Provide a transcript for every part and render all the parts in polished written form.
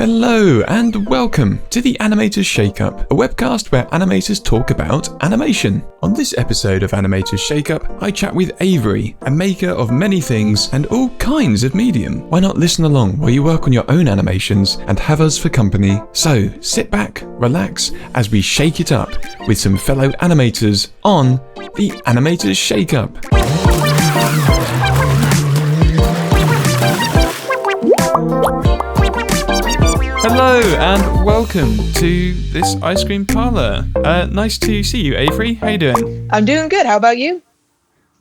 Hello and welcome to the Animator's Shake-Up, a webcast where animators talk about animation. On this episode of Animator's Shake-Up, I chat with Avery, a maker of many things and all kinds of medium. Why not listen along while you work on your own animations and have us for company? So sit back, relax, as we shake it up with some fellow animators on the Animator's Shake-Up. Hello and welcome to this ice cream parlour. Nice to see you, Avery. How you doing? I'm doing good. How about you?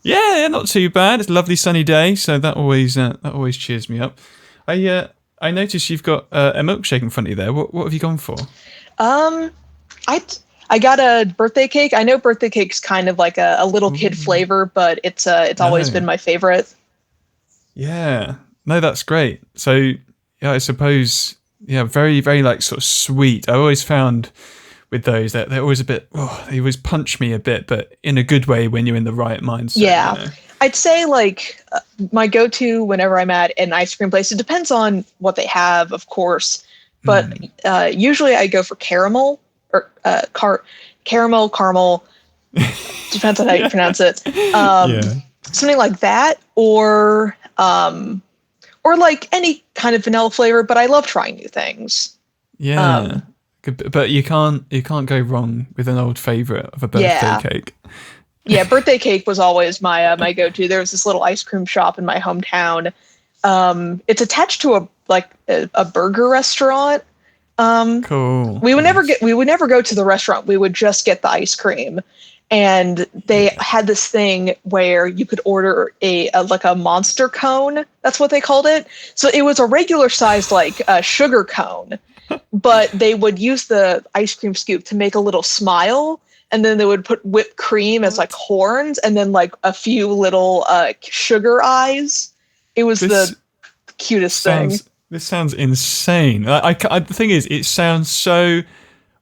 Yeah, not too bad. It's a lovely sunny day, so that always cheers me up. I noticed you've got a milkshake in front of you there. What have you gone for? I got a birthday cake. I know birthday cake's kind of like a little kid flavor, but it's always been my favorite. Yeah, no, that's great. So yeah, I suppose. Yeah, very, very like sort of sweet. I always found with those that they're always a bit, they always punch me a bit, but in a good way when you're in the right mindset. Yeah, you know? I'd say like my go-to whenever I'm at an ice cream place, it depends on what they have, of course, but usually I go for caramel or caramel, depends on how you pronounce it. Something like that, or like any kind of vanilla flavor, but I love trying new things. Yeah, but you can't go wrong with an old favorite of a birthday cake. Yeah, birthday cake was always my my go-to. There was this little ice cream shop in my hometown. It's attached to a burger restaurant. Cool. We would never go to the restaurant. We would just get the ice cream. And they had this thing where you could order a monster cone. That's what they called it. So it was a regular sized sugar cone, but they would use the ice cream scoop to make a little smile, and then they would put whipped cream as like horns, and then like a few little sugar eyes. It was the cutest thing. This sounds insane. The thing is, it sounds so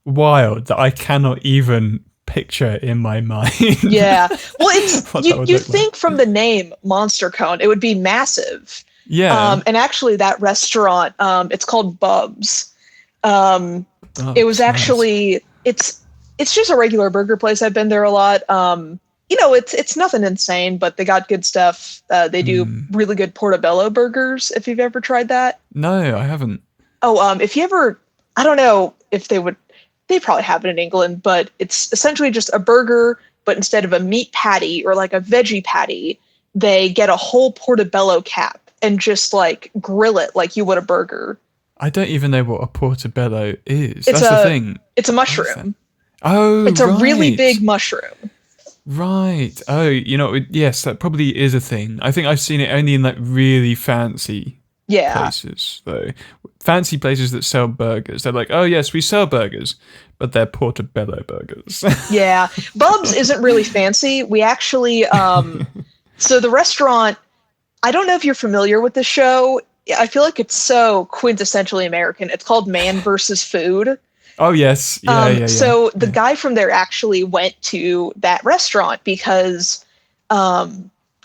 wild that I cannot even picture in my mind. Yeah, well, it's you think from the name Monster Cone, it would be massive. Yeah. And actually, that restaurant, it's called Bubs. It was actually it's just a regular burger place. I've been there a lot. It's nothing insane, but they got good stuff. They do really good portobello burgers. If you've ever tried that. No, I haven't. Oh, if you ever, I don't know if they would. They probably have it in England, but it's essentially just a burger, but instead of a meat patty or like a veggie patty, they get a whole portobello cap and just like grill it like you would a burger. I don't even know what a portobello is. That's the thing. It's a mushroom. Oh, it's a really big mushroom. Right. Oh, yes, that probably is a thing. I think I've seen it only in like really fancy places, though. Fancy places that sell burgers. They're like, oh yes, we sell burgers, but they're portobello burgers. Yeah. Bubs isn't really fancy. We actually, so the restaurant, I don't know if you're familiar with the show. I feel like it's so quintessentially American. It's called Man vs. Food. Oh, yes. Yeah. So the guy from there actually went to that restaurant because,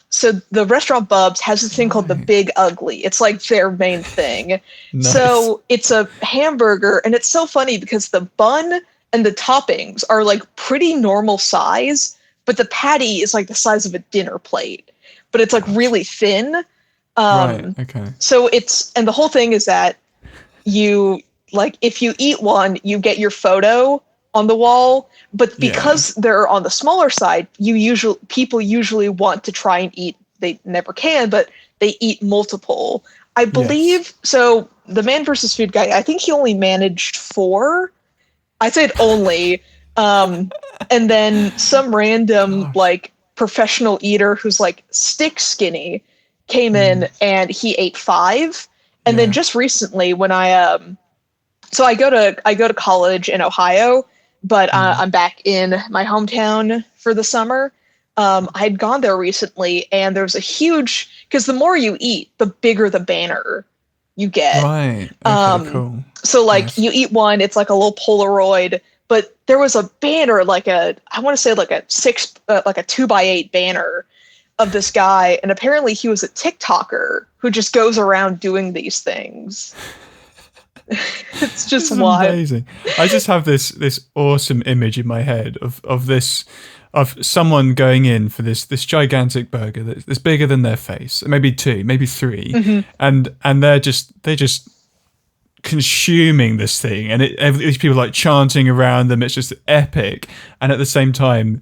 so the restaurant Bubs has this thing called the Big Ugly. It's like their main thing. Nice. So it's a hamburger, and it's so funny because the bun and the toppings are like pretty normal size, but the patty is like the size of a dinner plate, but it's like really thin. Right. Okay. So and the whole thing is that you like if you eat one, you get your photo on the wall, but because they're on the smaller side, people usually want to try and eat. They never can, but they eat multiple. I believe so. The Man vs. Food guy, I think he only managed 4. I said only, and then some random like professional eater who's like stick skinny came in and he ate 5. And then just recently, when I go to college in Ohio. But I'm back in my hometown for the summer. I'd gone there recently, and there's a huge, because the more you eat, the bigger the banner you get. Right. Okay, cool. So you eat one, it's like a little Polaroid, but there was a banner, I want to say like a 2x8 banner of this guy, and apparently he was a TikToker who just goes around doing these things. It's This just is wild. amazing. I just have this awesome image in my head of someone going in for this gigantic burger that's bigger than their face, maybe two, maybe three, and they're just consuming this thing, and these people like chanting around them. It's just epic, and at the same time,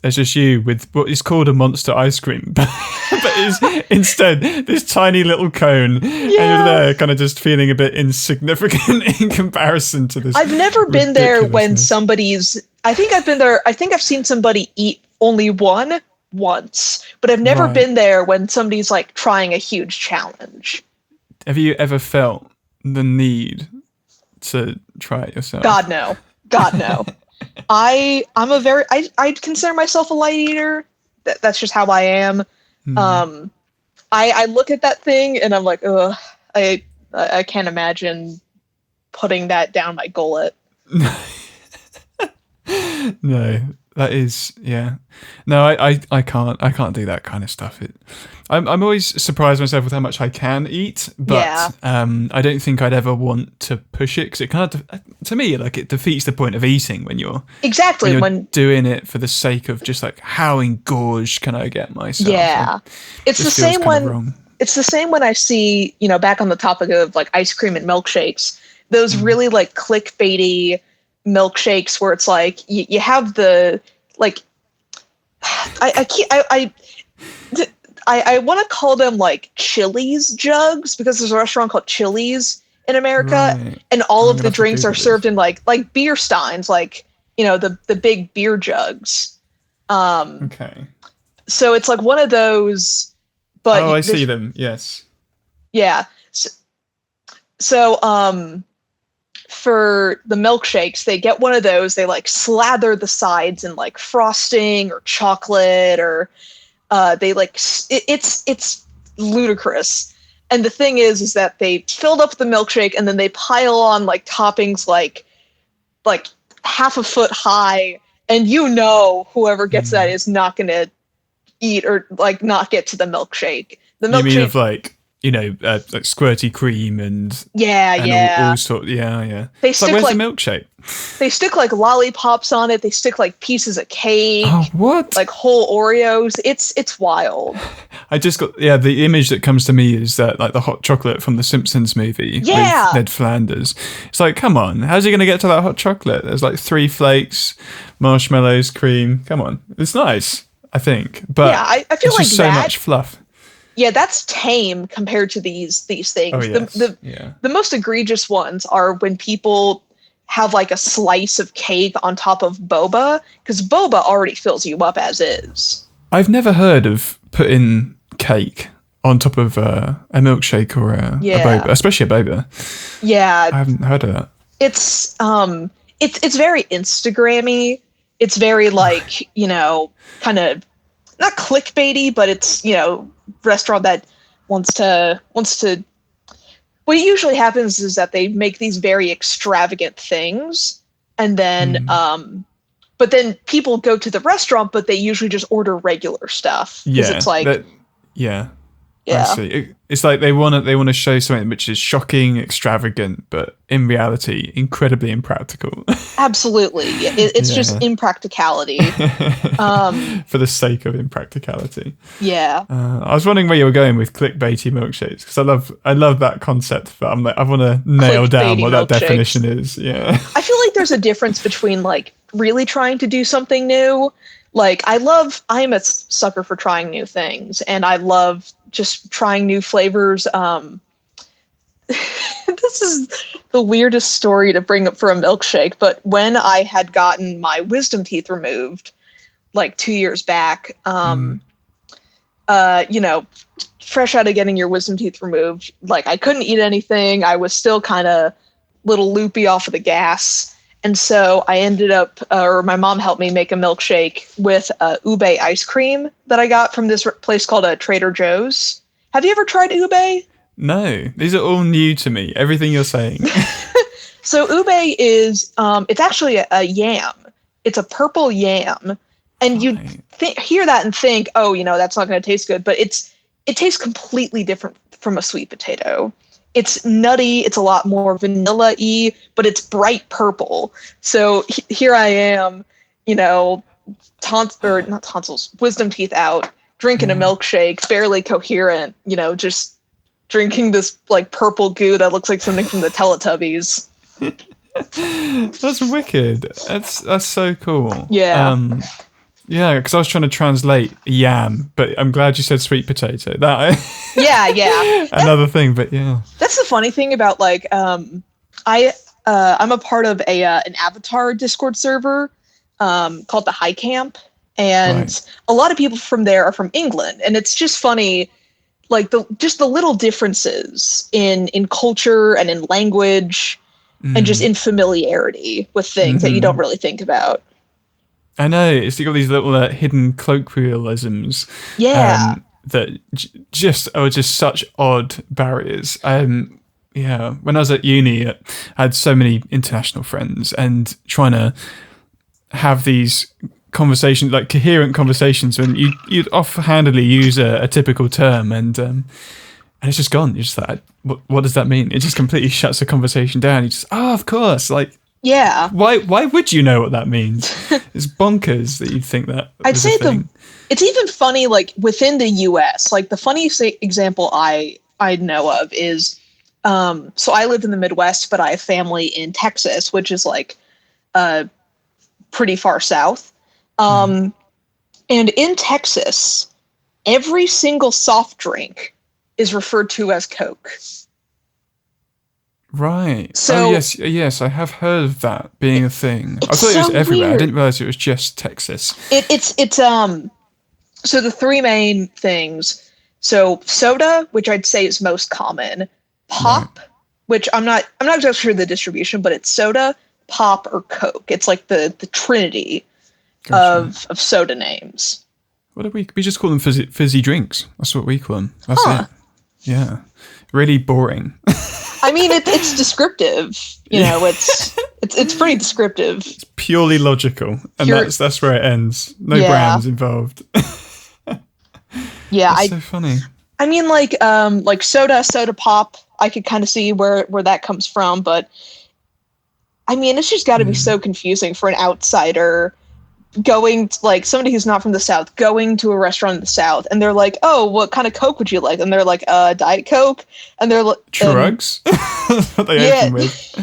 there's just you with what is called a monster ice cream, but it's instead this tiny little cone, and you're there kind of just feeling a bit insignificant in comparison to this. I've never been there when ridiculousness. somebody's. I think I've been there. I think I've seen somebody eat only one once, but I've never Right. been there when somebody's like trying a huge challenge. Have you ever felt the need to try it yourself? God no. God no. I'd consider myself a light eater. That's just how I am. I look at that thing and I'm like, ugh, I can't imagine putting that down my gullet. No, that is, yeah. No, I can't do that kind of stuff. I'm always surprised myself with how much I can eat, but Yeah. I don't think I'd ever want to push it, because it kind of, to me, like, it defeats the point of eating when you're Exactly. when you're doing it for the sake of just like, how engorged can I get myself? Yeah. It's the just feels same kind of when wrong. it's the same when I see, back on the topic of like ice cream and milkshakes, those really like clickbaity milkshakes where it's like you have the like I want to call them like Chili's jugs, because there's a restaurant called Chili's in America, Right. and all I'm of gonna the have to drinks are Google served in like beer steins, like the big beer jugs. Okay. So it's like one of those, but Oh, I see them. Yes. yeah. So for the milkshakes, they get one of those. They like slather the sides in like frosting or chocolate, or they like it's ludicrous. And the thing is that they filled up the milkshake and then they pile on like toppings like half a foot high, and whoever gets that is not going to eat or like not get to the milkshake. The You mean milkshake, of like, like squirty cream and yeah. all sort. Yeah. They It's like, stick where's like the milkshake? they stick like lollipops on it. They stick like pieces of cake, Oh, what? like whole Oreos. It's wild. I just got the image that comes to me is that like the hot chocolate from the Simpsons movie Yeah. with Ned Flanders. It's like, come on, how's he going to get to that hot chocolate? There's like 3 flakes, marshmallows, cream. Come on, it's nice, I think, but Yeah, I feel it's like just so that. much fluff. Yeah, that's tame compared to these things. Oh, yes. The most egregious ones are when people have like a slice of cake on top of boba, because boba already fills you up as is. I've never heard of putting cake on top of a milkshake or a boba, especially a boba. Yeah, I haven't heard of that. it's very Instagrammy. It's very like, kind of not clickbaity, but it's, restaurant that wants to what usually happens is that they make these very extravagant things, and then but then people go to the restaurant, but they usually just order regular stuff, because it's like yeah. Yeah. I see. It's like they want to show something which is shocking, extravagant, but in reality, incredibly impractical. Absolutely. It's just impracticality. For the sake of impracticality. Yeah. I was wondering where you were going with clickbaity milkshakes, because I love that concept, but I'm like, I want to nail down Clickbaity what that milkshakes. definition is. Yeah. I feel like there's a difference between like really trying to do something new. Like I'm a sucker for trying new things, and I love just trying new flavors. This is the weirdest story to bring up for a milkshake, but when I had gotten my wisdom teeth removed like 2 years back, fresh out of getting your wisdom teeth removed, like I couldn't eat anything. I was still kind of little loopy off of the gas. And so I ended up, or my mom helped me make a milkshake with ube ice cream that I got from this place called Trader Joe's. Have you ever tried ube? No, these are all new to me. Everything you're saying. So ube is, it's actually a yam. It's a purple yam. And you hear that and think, oh, that's not going to taste good. But it tastes completely different from a sweet potato. it's nutty. It's a lot more vanilla-y, but it's bright purple. So here I am, you know, or not tonsils, wisdom teeth out, drinking a milkshake, barely coherent, you know, just drinking this like purple goo that looks like something from the Teletubbies. That's wicked. That's so cool. Yeah. Yeah, because I was trying to translate yam, but I'm glad you said sweet potato. That Yeah. another thing, but yeah. That's the funny thing about like I'm a part of an Avatar Discord server called the High Camp, and a lot of people from there are from England, and it's just funny, like the little differences in culture and in language, and just in familiarity with things that you don't really think about. I know, it's got these little hidden colloquialisms. Yeah. That just such odd barriers. Yeah, when I was at uni, I had so many international friends, and trying to have these conversations, like coherent conversations, when you'd offhandedly use a typical term, and it's just gone. You're just like, what does that mean? It just completely shuts the conversation down. You just, of course, like. Yeah. Why would you know what that means? It's bonkers that you'd think that. I'd say it's even funny, like within the US, like the funniest example I know of is, so I live in the Midwest, but I have family in Texas, which is like pretty far south. And in Texas, every single soft drink is referred to as Coke. Right. So, yes, I have heard of that being a thing. I thought so it was everywhere. weird. I didn't realize it was just Texas. It's so the three main things. So soda, which I'd say is most common, pop, which I'm not exactly sure the distribution, but it's soda, pop, or Coke. It's like the trinity of soda names. What do we just call them? Fizzy drinks. That's what we call them. That's it. Yeah. Really boring. I mean, it's descriptive. You know, it's pretty descriptive. It's purely logical, and that's where it ends. No brands involved. Yeah, that's so funny. I mean, like soda pop. I could kind of see where that comes from, but I mean, it's just got to be so confusing for an outsider going to, like, somebody who's not from the South, going to a restaurant in the South, and they're like, "Oh, what kind of Coke would you like?" And they're like, "Diet Coke," and they're like, "Drugs." What they open with.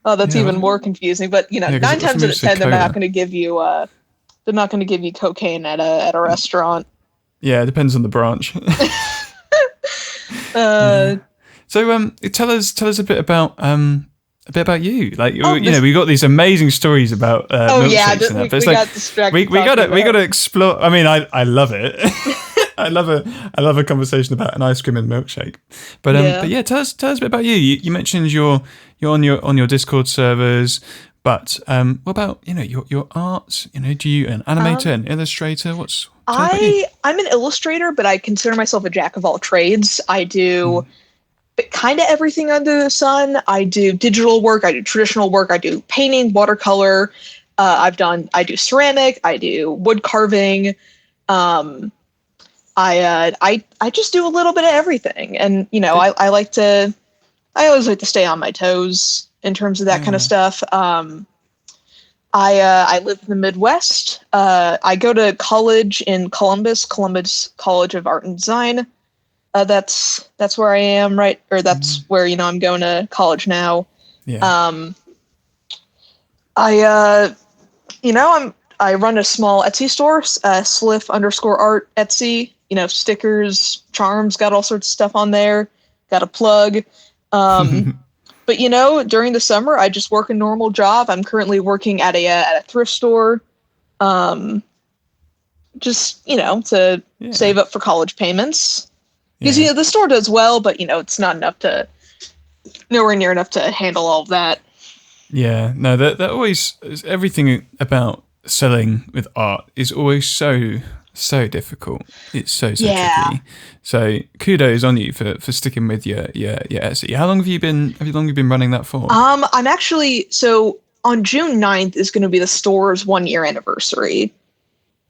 Oh, that's even more confusing. But 9 times out of 10, they're not going to give you cocaine at a restaurant. Yeah, it depends on the branch. So, tell us a bit about you. Like, we got these amazing stories about milkshakes and that. But we got distracted. We got to explore. I mean, I love it. I love a conversation about an ice cream and milkshake. But yeah, tell us a bit about you. You mentioned you're on your Discord servers. But what about your art? Do you an animator, an illustrator? I'm an illustrator, but I consider myself a jack of all trades. I do kind of everything under the sun. I do digital work. I do traditional work. I do painting, watercolor. I do ceramic. I do wood carving. I just do a little bit of everything, and I always like to stay on my toes in terms of that kind of stuff. I live in the Midwest. I go to college in Columbus College of Art and Design. That's where I am, right? Or that's where I'm going to college now. Yeah. I run a small Etsy store, Sliff_art Etsy. Stickers, charms, got all sorts of stuff on there. Got a plug. But during the summer, I just work a normal job. I'm currently working at a thrift store, just to save up for college payments. Because the store does well, but it's not enough nowhere near enough to handle all of that. Yeah, no, that always everything about selling with art is always so difficult. It's so tricky. So kudos on you for sticking with your Etsy. How long have you been running that for? I'm actually, so on June 9th is going to be the store's 1 year anniversary.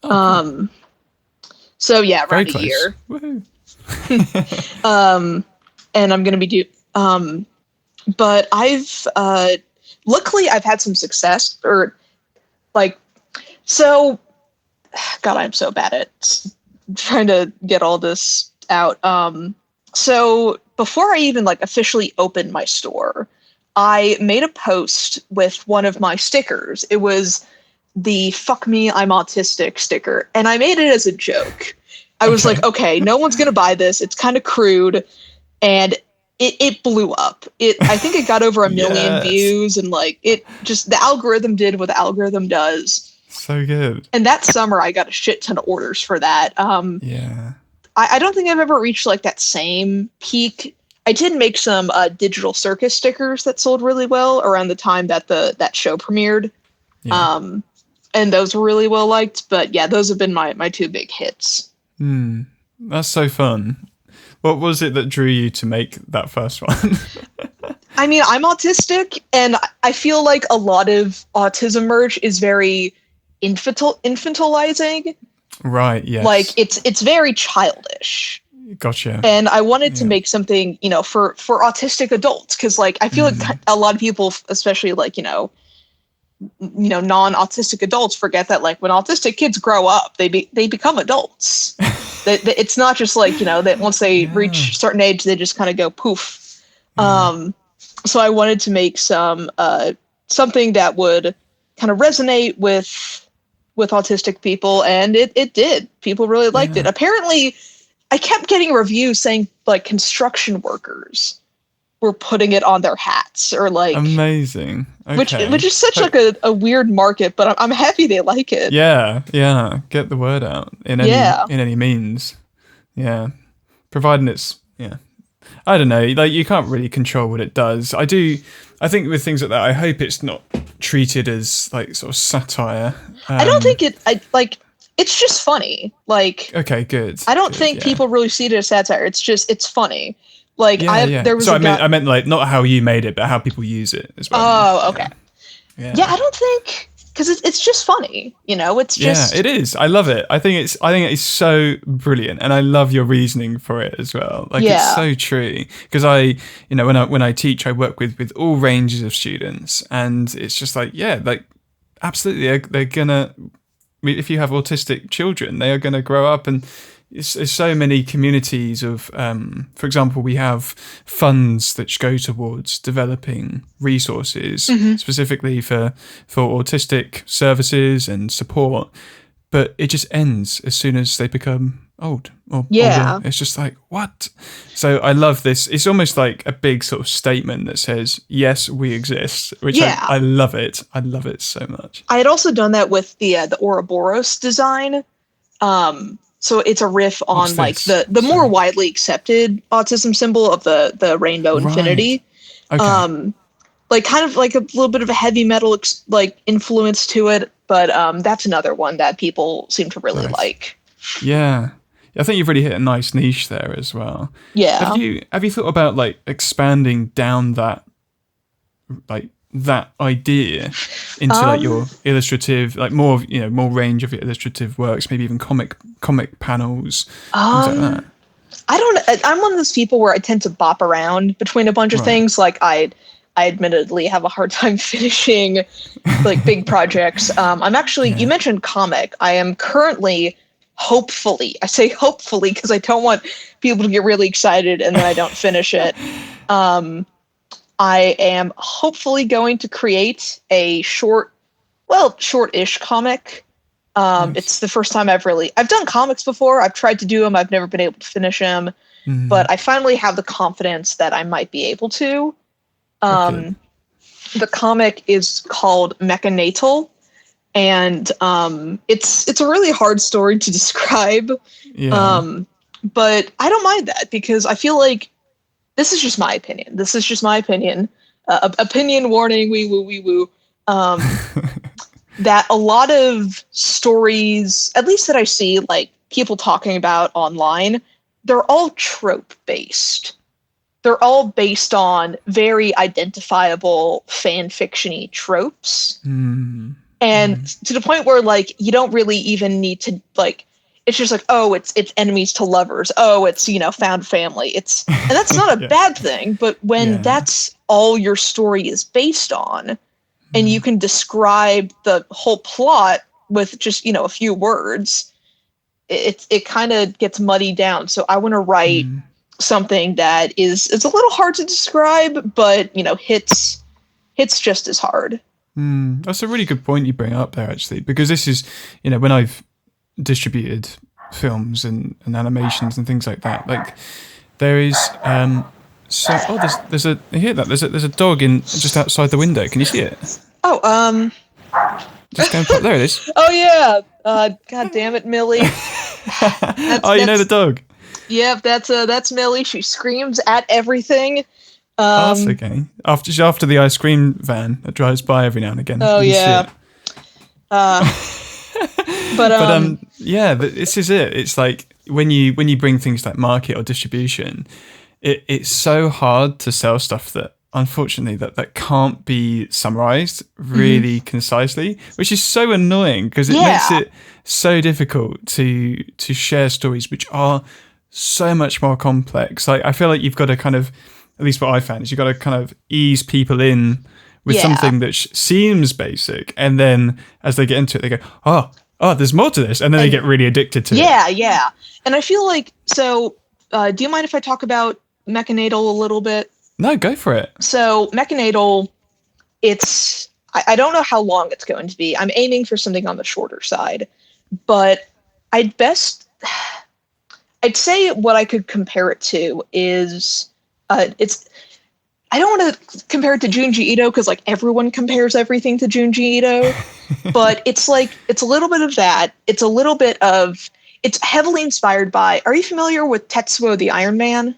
Cool. So yeah, Very around close. a year. Woohoo. And I'm going to be But luckily I've had some success, or like, so, God, I'm so bad at trying to get all this out. So before I even like officially opened my store, I made a post with one of my stickers. It was the "fuck me, I'm autistic" sticker, and I made it as a joke. I was like, okay, no one's gonna buy this. It's kind of crude, and it blew up. I think it got over 1 million Yes. views, and like it just, the algorithm did what the algorithm does. So good. And that summer, I got a shit ton of orders for that. Yeah. I don't think I've ever reached like that same peak. I did make some digital circus stickers that sold really well around the time that that show premiered. Yeah. And those were really well liked. But yeah, those have been my two big hits. That's so fun. What was it that drew you to make that first one? I mean, I'm autistic, and I feel like a lot of autism merch is very infantilizing. Right, yes. Like it's very childish. Gotcha. And I wanted to make something, for autistic adults, because like I feel like a lot of people, especially like non-autistic adults, forget that like when autistic kids grow up, they become adults. It's not just like that once they reach a certain age, they just kind of go poof. So I wanted to make something that would kind of resonate with autistic people, and it did. People really liked it. Apparently, I kept getting reviews saying like construction workers were putting it on their hats, or like amazing. Okay. Which is such like a weird market, but I'm happy they like it. Yeah. Get the word out in any means. Yeah. Providing it's I don't know, like you can't really control what it does. I think with things like that, I hope it's not treated as like sort of satire. I don't think it's just funny. Like, okay, good. I don't think people really see it as satire. It's funny. Like there was I meant like not how you made it, but how people use it as well. Oh, okay. Yeah, I don't think, because it's just funny, it's just... Yeah, it is. I love it. I think it's so brilliant, and I love your reasoning for it as well. Like it's so true, because when I teach, I work with all ranges of students, and it's just like absolutely they're gonna, if you have autistic children, they are gonna grow up, and there's so many communities of, for example, we have funds that go towards developing resources specifically for autistic services and support, but it just ends as soon as they become old or older. It's just like, what? So I love this. It's almost like a big sort of statement that says, yes, we exist, which I love it. I love it so much. I had also done that with the Ouroboros design. So it's a riff on like the more widely accepted autism symbol of the rainbow infinity. Okay. Like kind of like a little bit of a heavy metal like influence to it, but that's another one that people seem to really like. Yeah. I think you've really hit a nice niche there as well. Yeah. Have you thought about like expanding down that idea into like your illustrative, like more range of your illustrative works, maybe even comic panels, things like that? I'm one of those people where I tend to bop around between a bunch of things. Like I admittedly have a hard time finishing like big projects. I'm actually, you mentioned comic. I am currently, hopefully, I say hopefully because I don't want people to get really excited and then I don't finish it. I am hopefully going to create a short-ish comic. Nice. It's the first time I've done comics before. I've tried to do them. I've never been able to finish them, but I finally have the confidence that I might be able to. The comic is called Mechanatal, and it's a really hard story to describe. But I don't mind that because I feel like this is just my opinion. Opinion warning, wee woo. That a lot of stories, at least that I see like people talking about online, they're all trope based. They're all based on very identifiable fan fiction-y tropes. And to the point where like you don't really even need to like, it's just like, oh, it's enemies to lovers. Oh, it's, found family. And that's not a Yeah. bad thing, but when that's all your story is based on, and you can describe the whole plot with just, a few words, it kind of gets muddied down. So I want to write something that is a little hard to describe, but, hits just as hard. That's a really good point you bring up there, actually, because this is, when I've distributed films and animations and things like that, like there is there's a you hear that there's a dog in just outside the window. Can you see it? Just go and pop. There it is. Oh yeah. God damn it, Millie. You know the dog. Yep, that's Millie. She screams at everything. That's okay. After the ice cream van that drives by every now and again. Oh yeah. But this is it. It's like when you bring things like market or distribution, it's so hard to sell stuff that unfortunately that can't be summarized really concisely, which is so annoying because it makes it so difficult to share stories which are so much more complex. Like I feel like you've got to kind of, at least what I found is you've got to kind of ease people in with something that seems basic, and then as they get into it, they go, oh, there's more to this, and then they get really addicted to it. Yeah. And I feel like, so do you mind if I talk about Mechanatal a little bit? No, go for it. So Mechanatal, I don't know how long it's going to be. I'm aiming for something on the shorter side, but I'd say what I could compare it to is I don't want to compare it to Junji Ito because like everyone compares everything to Junji Ito, but it's a little bit of that. It's heavily inspired by, are you familiar with Tetsuo the Iron Man?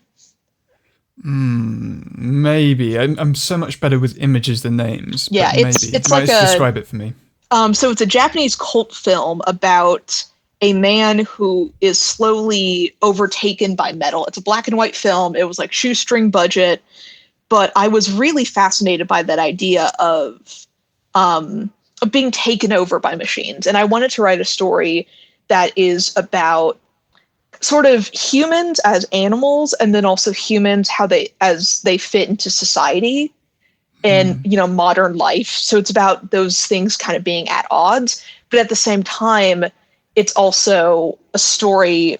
Maybe. I'm so much better with images than names. Yeah, it's like describe it for me. So it's a Japanese cult film about a man who is slowly overtaken by metal. It's a black and white film. It was like shoestring budget. But I was really fascinated by that idea of being taken over by machines. And I wanted to write a story that is about sort of humans as animals, and then also humans as they fit into society and, modern life. So it's about those things kind of being at odds. But at the same time, it's also a story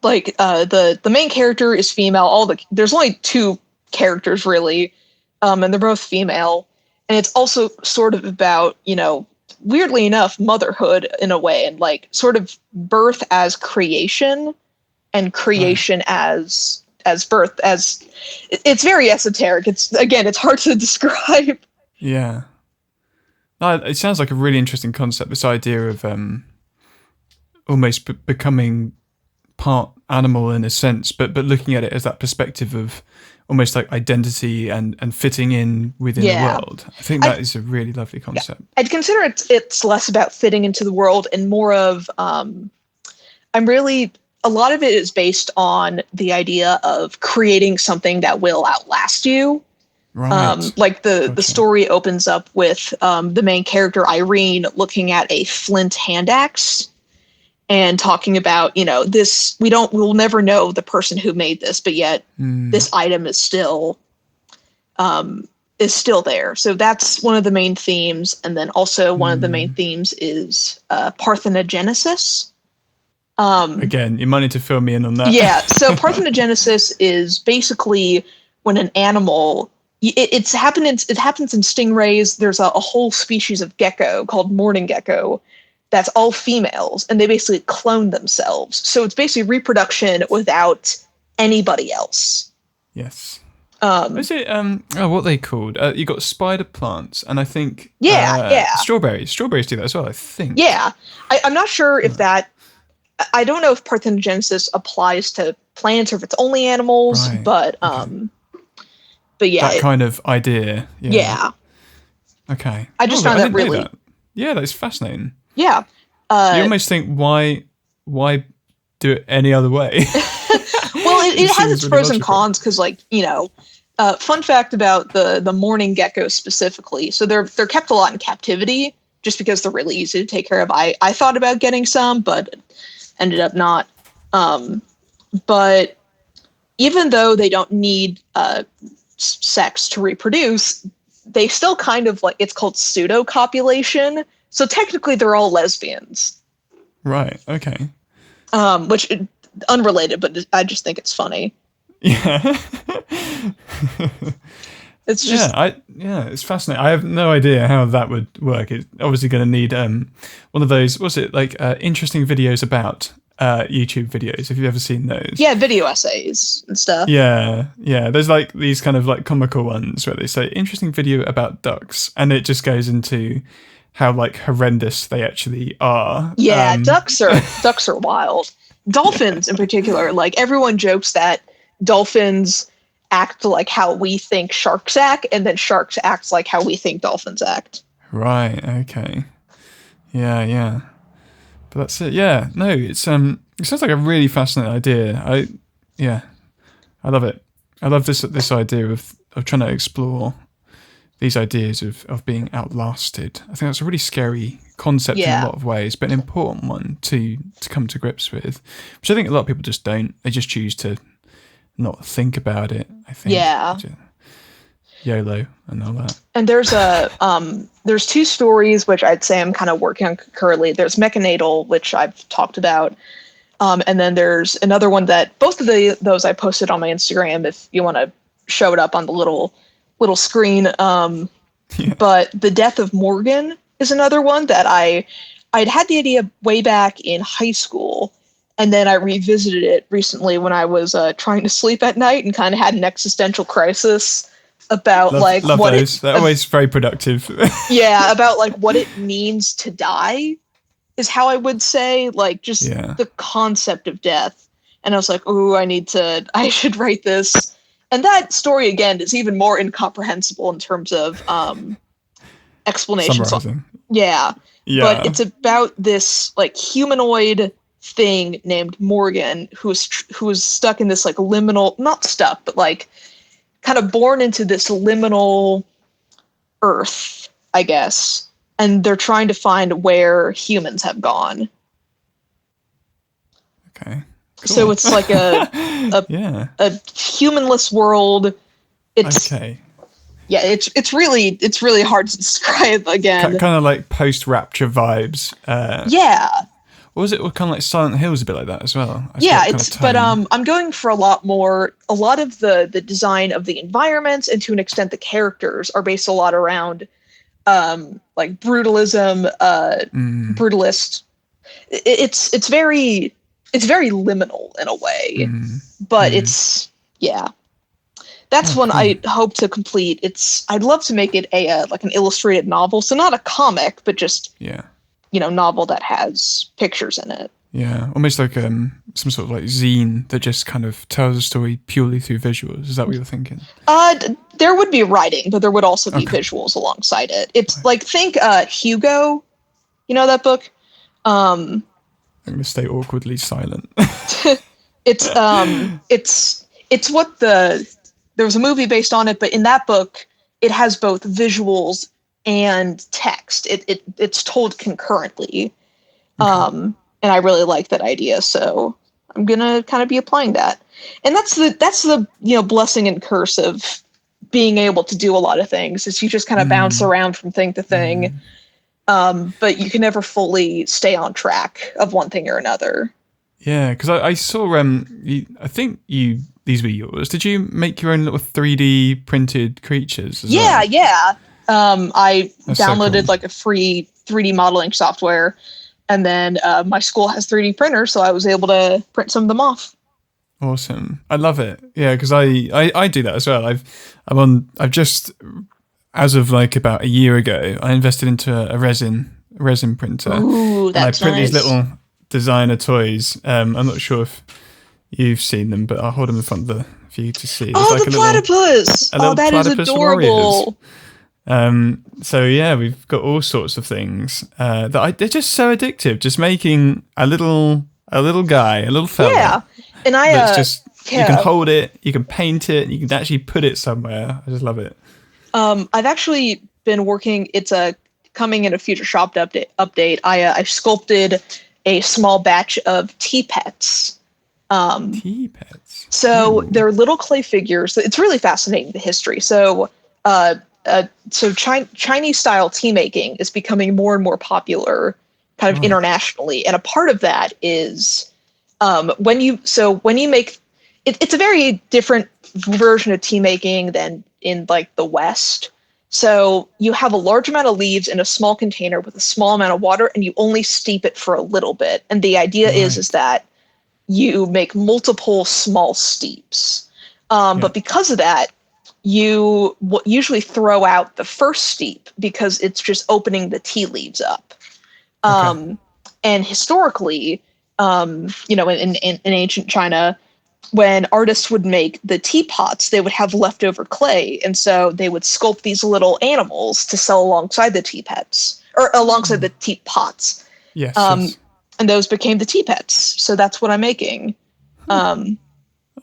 the main character is female. There's only two characters really, and they're both female. And it's also sort of about, weirdly enough, motherhood in a way, and like sort of birth as creation and creation as birth. As it's very esoteric. It's hard to describe. Yeah. No, it sounds like a really interesting concept. This idea of almost becoming part animal in a sense, but looking at it as that perspective of almost like identity and fitting in within the world. I think that is a really lovely concept. I'd consider it's less about fitting into the world and more of a lot of it is based on the idea of creating something that will outlast you. Right. Like the story opens up with the main character Irene looking at a flint hand axe and talking about, we'll never know the person who made this, but yet this item is still there. So that's one of the main themes. And then also one of the main themes is parthenogenesis. Again, you might need to fill me in on that. Yeah. So parthenogenesis is basically when an animal, it happens in stingrays. There's a whole species of gecko called mourning gecko that's all females, and they basically clone themselves. So it's basically reproduction without anybody else. Yes. Is it what are they called? You got spider plants, and I think strawberries. Strawberries do that as well, I think. Yeah, I'm not sure if that. I don't know if parthenogenesis applies to plants or if it's only animals, right. but yeah, that kind of idea. Yeah. Okay. I just found that really. Yeah, that's fascinating. Yeah. You almost think why do it any other way? Well, it has its pros and cons because, fun fact about the mourning gecko specifically. So they're kept a lot in captivity, just because they're really easy to take care of. I thought about getting some, but ended up not. But even though they don't need sex to reproduce, they still kind of like, it's called pseudo-copulation. So technically they're all lesbians. Right. Okay. Which unrelated, but I just think it's funny. Yeah. It's just it's fascinating. I have no idea how that would work. It's obviously going to need one of those. What's it like? Interesting videos about YouTube videos. Have you ever seen those? Yeah, video essays and stuff. Yeah. There's like these kind of like comical ones where they say interesting video about ducks, and it just goes into how like horrendous they actually are. Yeah, ducks are wild. Dolphins in particular, like everyone jokes that dolphins act like how we think sharks act, and then sharks act like how we think dolphins act. Right. Okay. Yeah. But that's it. Yeah. No, it sounds like a really fascinating idea. I love it. I love this idea of trying to explore these ideas of being outlasted. I think that's a really scary concept in a lot of ways, but an important one to come to grips with, which I think a lot of people just don't. They just choose to not think about it, I think. Yeah. YOLO and all that. And there's two stories which I'd say I'm kind of working on concurrently. There's Mechanatal, which I've talked about. And then there's another one that both of those I posted on my Instagram if you want to show it up on the little screen. But The Death of Morgan is another one that I'd had the idea way back in high school, and then I revisited it recently when I was trying to sleep at night and kind of had an existential crisis about love what those. They're always very productive. about like what it means to die is how I would say, like just the concept of death. And I was like, ooh, I should write this. And that story, again, is even more incomprehensible in terms of explanation. Summarizing. Yeah. But it's about this like humanoid thing named Morgan who was stuck in this like liminal, not stuck, but like kind of born into this liminal Earth, I guess. And they're trying to find where humans have gone. Okay. Cool. So it's like a humanless world. It's it's really hard to describe again. Kind of like post-rapture vibes. What was it? Kind of like Silent Hill's a bit like that as well. I'm going for a lot of the design of the environments, and to an extent the characters are based a lot around like brutalism, brutalist. It's very liminal in a way, but that's one I hope to complete. I'd love to make it like an illustrated novel, so not a comic, but just novel that has pictures in it. Yeah, almost like some sort of like zine that just kind of tells a story purely through visuals. Is that what you're thinking? There would be writing, but there would also be visuals alongside it. It's like, think Hugo, you know that book? I'm going to stay awkwardly silent. It's what there was a movie based on it, but in that book, it has both visuals and text. It's told concurrently. And I really like that idea, so I'm gonna kind of be applying that. And that's the blessing and curse of being able to do a lot of things, is you just kind of bounce around from thing to thing. But you can never fully stay on track of one thing or another. Yeah, because I saw I think these were yours. Did you make your own little 3D printed creatures as well? Yeah. I That's downloaded so cool. like a free 3D modeling software, and then my school has 3D printers, so I was able to print some of them off. Awesome. I love it. Yeah, because I do that as well. I've just, as of like about a year ago, I invested into a resin printer. Ooh, that's and I print nice. these little designer toys. I'm not sure if you've seen them, but I'll hold them in front for you to see. Oh, like the platypus! Oh, that is adorable. So yeah, we've got all sorts of things they're just so addictive. Just making a little guy, a little fella. Yeah, and you can hold it, you can paint it, you can actually put it somewhere. I just love it. I've actually been working. It's coming in a future shop update, I sculpted a small batch of tea pets. Tea pets. So Ooh. they're little clay figures. It's really fascinating, the history. So Chinese style tea making is becoming more and more popular, kind of internationally, and a part of that is when you make it's a very different version of tea making than in like the West. So you have a large amount of leaves in a small container with a small amount of water, and you only steep it for a little bit. And the idea is that you make multiple small steeps. But because of that, you usually throw out the first steep because it's just opening the tea leaves up. And historically, in ancient China, when artists would make the teapots, they would have leftover clay. And so they would sculpt these little animals to sell alongside the teapots, or alongside the teapots. Yes. And those became the tea pets. So that's what I'm making. Oh,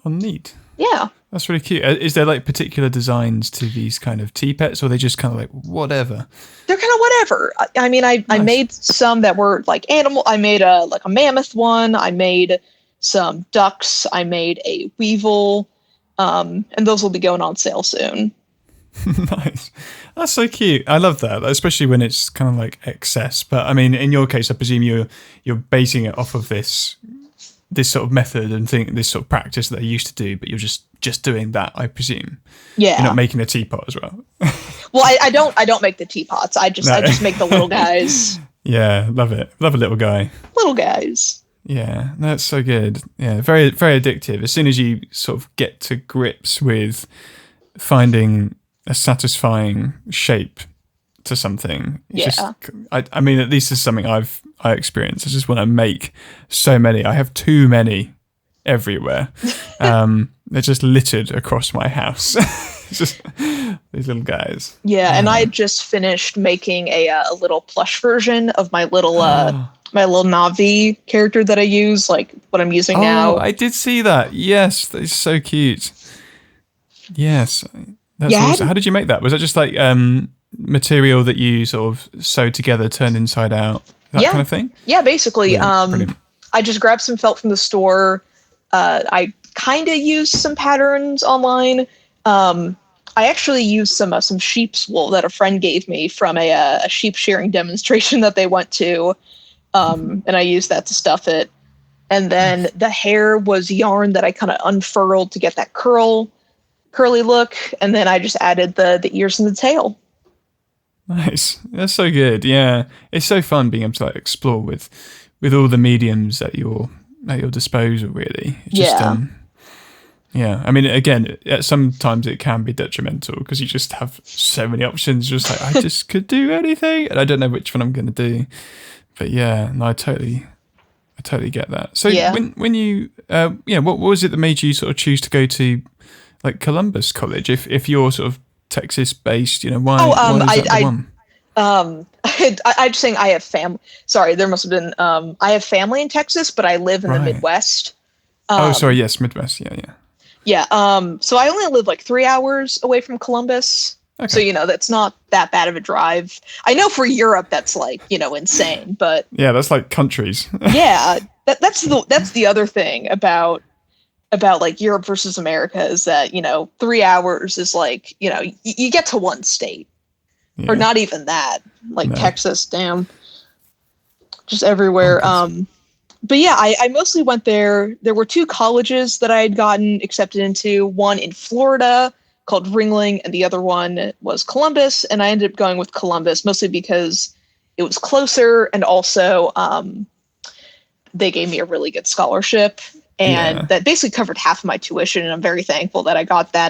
neat. Yeah. That's really cute. Is there like particular designs to these kind of tea pets, or are they just kind of like whatever? They're kind of whatever. I mean, I made some that were like animal. I made a mammoth one. I made some ducks. I made a weevil. And those will be going on sale soon. Nice. That's so cute. I love that, especially when it's kind of like excess. But I mean, in your case, I presume you're basing it off of this sort of method and this sort of practice that I used to do, but you're just doing that, I presume. Yeah. You're not making a teapot as well. Well, I don't make the teapots. I just make the little guys. Yeah, love it. Love a little guy. Little guys. Yeah, that's so good. Yeah, very, very addictive. As soon as you sort of get to grips with finding a satisfying shape to something, I mean, at least it's something I experience. I just want to make so many. I have too many everywhere. They're just littered across my house. Just these little guys. Yeah, and I just finished making a little plush version of my little Navi character that I use, like what I'm using now. Oh, I did see that. Yes, that is so cute. Yes, that's awesome. How did you make that? Was that just like material that you sort of sewed together, turned inside out, that kind of thing? Yeah, basically. I just grabbed some felt from the store. I kind of used some patterns online. I actually used some sheep's wool that a friend gave me from a sheep shearing demonstration that they went to, and I used that to stuff it. And then the hair was yarn that I kind of unfurled to get that curly look, and then I just added the ears and the tail. Nice. That's so good. Yeah, it's so fun being able to like explore with all the mediums at your disposal. Really, it's just, yeah. I mean, again, sometimes it can be detrimental because you just have so many options. Just like I just could do anything, and I don't know which one I'm going to do. But yeah, no, I totally get that. So when you, what was it that made you sort of choose to go to like Columbus College? If you're sort of Texas based, why? Why was that the one? I'm just saying I have family. Sorry, there must have been. I have family in Texas, but I live in the Midwest. Yes, Midwest. Yeah. So I only live like 3 hours away from Columbus. Okay. So, that's not that bad of a drive. I know for Europe that's like, insane, but yeah, that's like countries. Yeah. That's the other thing about like Europe versus America is that, 3 hours is like, you get to one state or not even that, like Texas, damn, just everywhere. But yeah, I mostly went there. There were 2 colleges that I had gotten accepted into, one in Florida called Ringling, and the other one was Columbus. And I ended up going with Columbus mostly because it was closer, and also they gave me a really good scholarship, and that basically covered half of my tuition. And I'm very thankful that I got that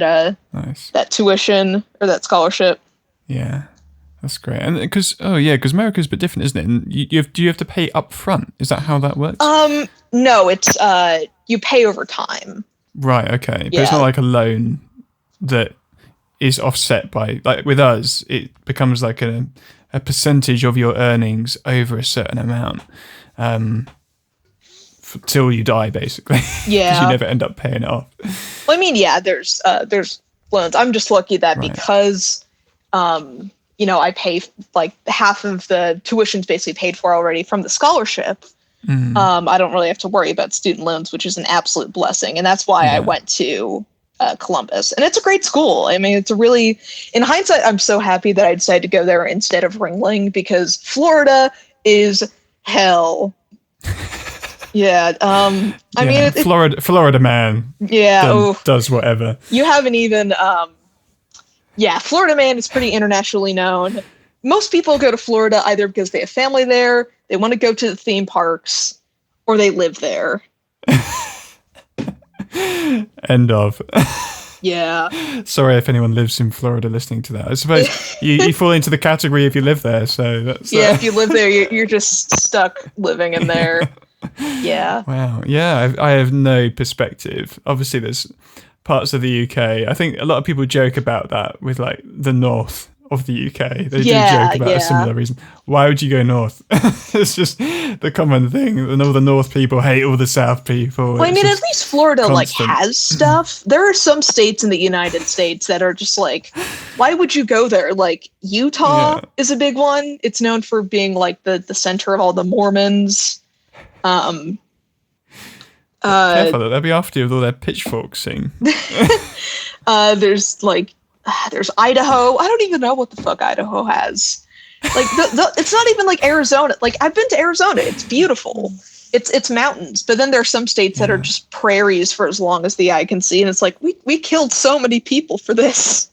that tuition or that scholarship. Yeah. That's great. And because America's a bit different, isn't it? And do you have to pay up front? Is that how that works? No, it's you pay over time. Right, okay. But it's not like a loan that is offset by, like with us, it becomes like a percentage of your earnings over a certain amount till you die, basically. Yeah. Because you never end up paying it off. Well, I mean, there's loans. I'm just lucky that because I pay like half of the tuition's basically paid for already from the scholarship. I don't really have to worry about student loans, which is an absolute blessing. And that's why I went to Columbus. And it's a great school. I mean, it's a really, in hindsight, I'm so happy that I decided to go there instead of Ringling, because Florida is hell. Yeah. I mean, Florida man. Yeah. Does whatever. You haven't even, Florida man is pretty internationally known. Most people go to Florida either because they have family there, they want to go to the theme parks, or they live there. End of. Yeah. Sorry if anyone lives in Florida listening to that. I suppose you fall into the category if you live there. So that's if you live there, you're just stuck living in there. Yeah. Wow. Yeah, I have no perspective. Obviously, there's parts of the UK. I think a lot of people joke about that with like the north of the UK. They do joke about a similar reason. Why would you go north? It's just the common thing. And all the north people hate all the south people. Well, I mean, at least Florida constant. Like has stuff. There are some states in the United States that are just like, why would you go there? Like Utah is a big one. It's known for being like the center of all the Mormons. Careful that they'll be after you with all their pitchforks soon. There's Idaho. I don't even know what the fuck Idaho has. Like it's not even like Arizona. Like I've been to Arizona. It's beautiful. It's mountains. But then there are some states that are just prairies for as long as the eye can see, and it's like we killed so many people for this.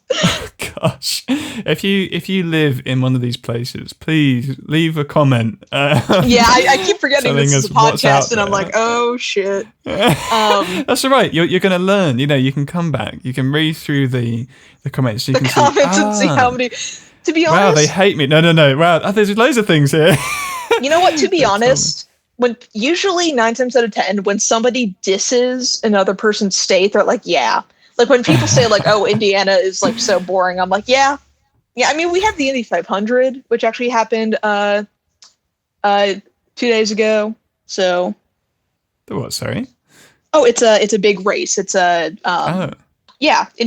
Gosh, if you live in one of these places, please leave a comment. I keep forgetting this is a podcast, and I'm like, oh shit. That's all right. You're going to learn. You can come back. You can read through the comments. You can comments and see how many. To be honest, wow, they hate me. No. Wow, there's loads of things here. You know what? To be honest. When usually 9 times out of 10, when somebody disses another person's state, they're like, yeah. Like when people say like, oh, Indiana is like so boring. I'm like, yeah. I mean, we had the Indy 500, which actually happened 2 days ago. So. The what? Sorry. Oh, it's a big race. It's Indy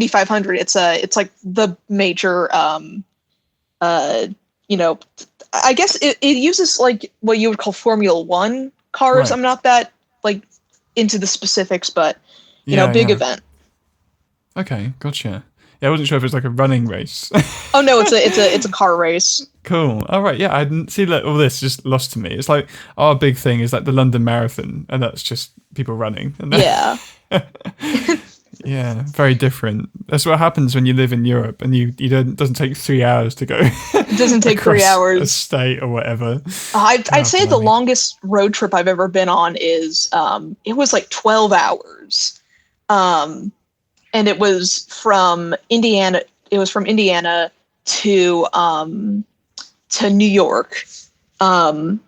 500. It's like the major I guess it uses like what you would call Formula One cars. Right. I'm not that like into the specifics, but big event. Okay, gotcha. Yeah, I wasn't sure if it was like a running race. Oh no, it's a car race. Cool. All right. Yeah, I didn't see that. All this just lost to me. It's like our big thing is like the London Marathon, and that's just people running. Yeah. Yeah, very different. That's what happens when you live in Europe, and it doesn't take 3 hours to go. It doesn't take 3 hours. A state or whatever. I'd say the longest road trip I've ever been on is it was like 12 hours, and it was from Indiana. It was from Indiana to New York, and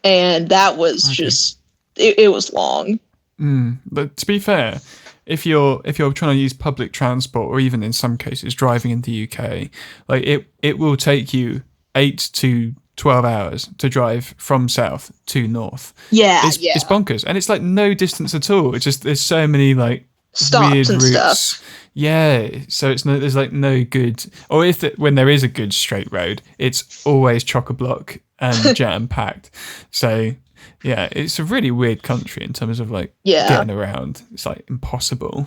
that was just it was long. But to be fair, if you're trying to use public transport, or even in some cases driving in the UK, like it will take you 8 to 12 hours to drive from south to north. It's bonkers, and it's like no distance at all. It's just there's so many like stops weird and routes. Stuff. Yeah, so there's like no good, or when there is a good straight road, it's always chock-a-block and jam packed. So. Yeah, it's a really weird country in terms of like getting around. It's like impossible.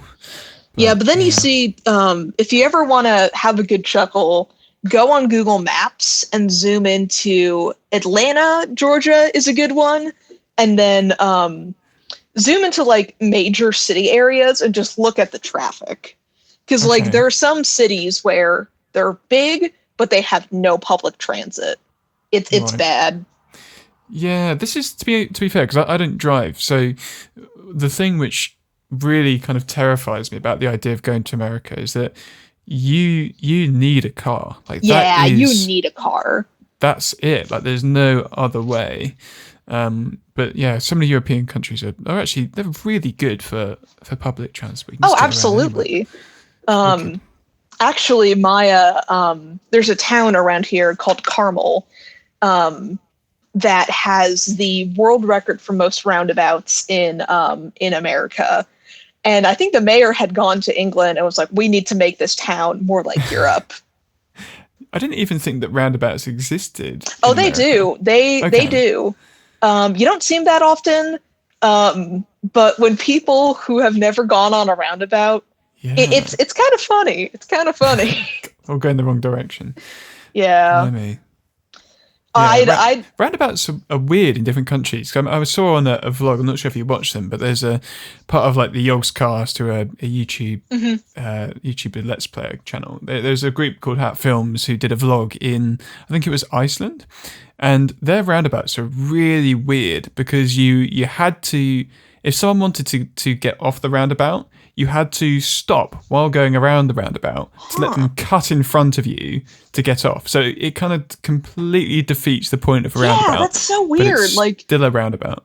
But then you see, if you ever want to have a good chuckle, go on Google Maps and zoom into Atlanta, Georgia is a good one. And then zoom into like major city areas and just look at the traffic. Because like there are some cities where they're big, but they have no public transit. It's bad. Yeah, this is to be fair, because I don't drive. So the thing which really kind of terrifies me about the idea of going to America is that you need a car. Like you need a car. That's it. Like there's no other way. But yeah, so many European countries are actually they're really good for public transport. Oh, absolutely. Actually, Maya, there's a town around here called Carmel. That has the world record for most roundabouts in America. And I think the mayor had gone to England and was like, we need to make this town more like Europe. I didn't even think that roundabouts existed. Oh, in they America. do. They do. You don't see them that often, but when people who have never gone on a roundabout, Yeah. it's kind of funny. It's kind of funny. Or go in the wrong direction. Yeah. Blimey. I'd Roundabouts are weird in different countries. I saw on a vlog, I'm not sure if you watched them, but there's a part of like the Yogscast, who are a YouTube YouTuber Let's Play channel. There's a group called Hat Films who did a vlog in, I think it was Iceland, and their roundabouts are really weird because you had to, if someone wanted to get off the roundabout, you had to stop while going around the roundabout to let them cut in front of you to get off. So it kind of completely defeats the point of a roundabout. Yeah, that's so but weird. it's Like, still a roundabout.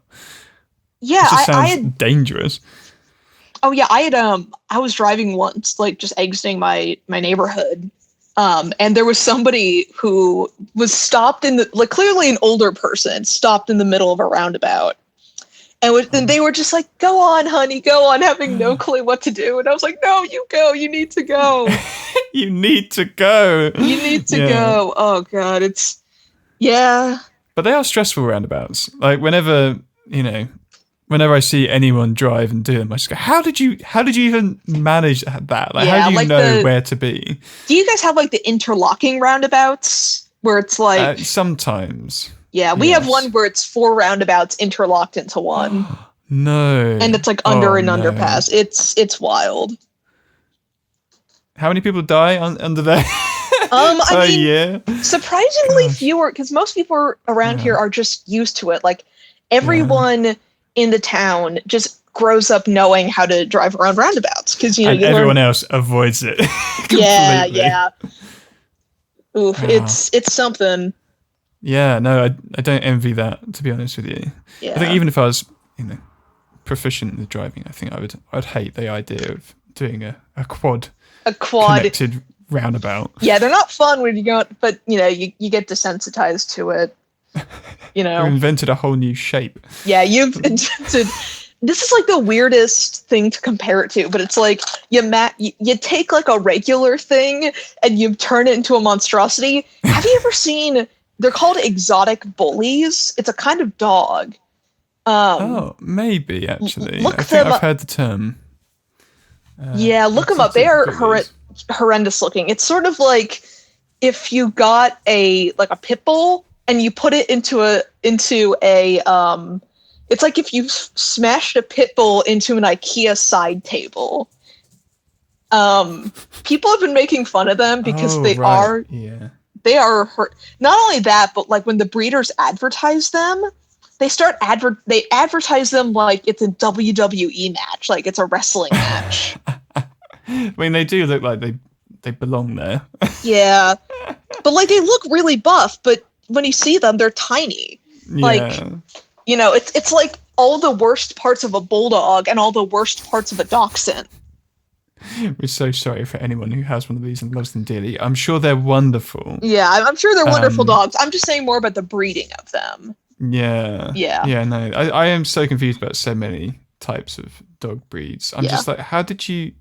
yeah, It just sounds I had. dangerous. Oh yeah, I was driving once, like just exiting my neighborhood. And there was somebody who was stopped in the, like, clearly an older person stopped in the middle of a roundabout. And they were just like, "Go on, honey, go on," having no clue what to do. And I was like, "No, you go. You need to go. You need to go. You need to go." Oh God, yeah. But they are stressful roundabouts. Like whenever I see anyone drive and do them, I just go, "How did you even manage that? Like, Yeah, how do you like know where to be?" Do you guys have like the interlocking roundabouts where it's like Sometimes. Yeah, we have Yes. one where it's 4 roundabouts interlocked into one. No. And it's like under an no. underpass. It's wild. How many people die under there? I mean, yeah. surprisingly fewer, because most people around here are just used to it. Like, everyone in the town just grows up knowing how to drive around roundabouts. Because, And everyone else avoids it. Yeah. Oof, it's something. Yeah, no, I don't envy that, to be honest with you. Yeah. I think even if I was, proficient in driving, I think I'd hate the idea of doing a quad connected roundabout. Yeah, they're not fun when you go, but you get desensitized to it. You invented a whole new shape. Yeah, you've invented. This is like the weirdest thing to compare it to, but it's like you take like a regular thing and you turn it into a monstrosity. Have you ever seen? They're called exotic bullies. It's a kind of dog. Maybe actually. Look I think them I've heard the term. Look them up. They are horrendous looking. It's sort of like if you got a pit bull and you put it into a it's like if you smashed a pit bull into an IKEA side table. People have been making fun of them because they are not only that, but like when the breeders advertise them, they advertise them like it's a WWE match, like it's a wrestling match. I mean, they do look like they belong there. Yeah, but like they look really buff, but when you see them, they're tiny. Like, it's like all the worst parts of a bulldog and all the worst parts of a dachshund. We're so sorry for anyone who has one of these and loves them dearly. I'm sure they're wonderful. Yeah, I'm sure they're wonderful dogs. I'm just saying more about the breeding of them. Yeah. No, I am so confused about so many types of dog breeds. I'm just like, how did you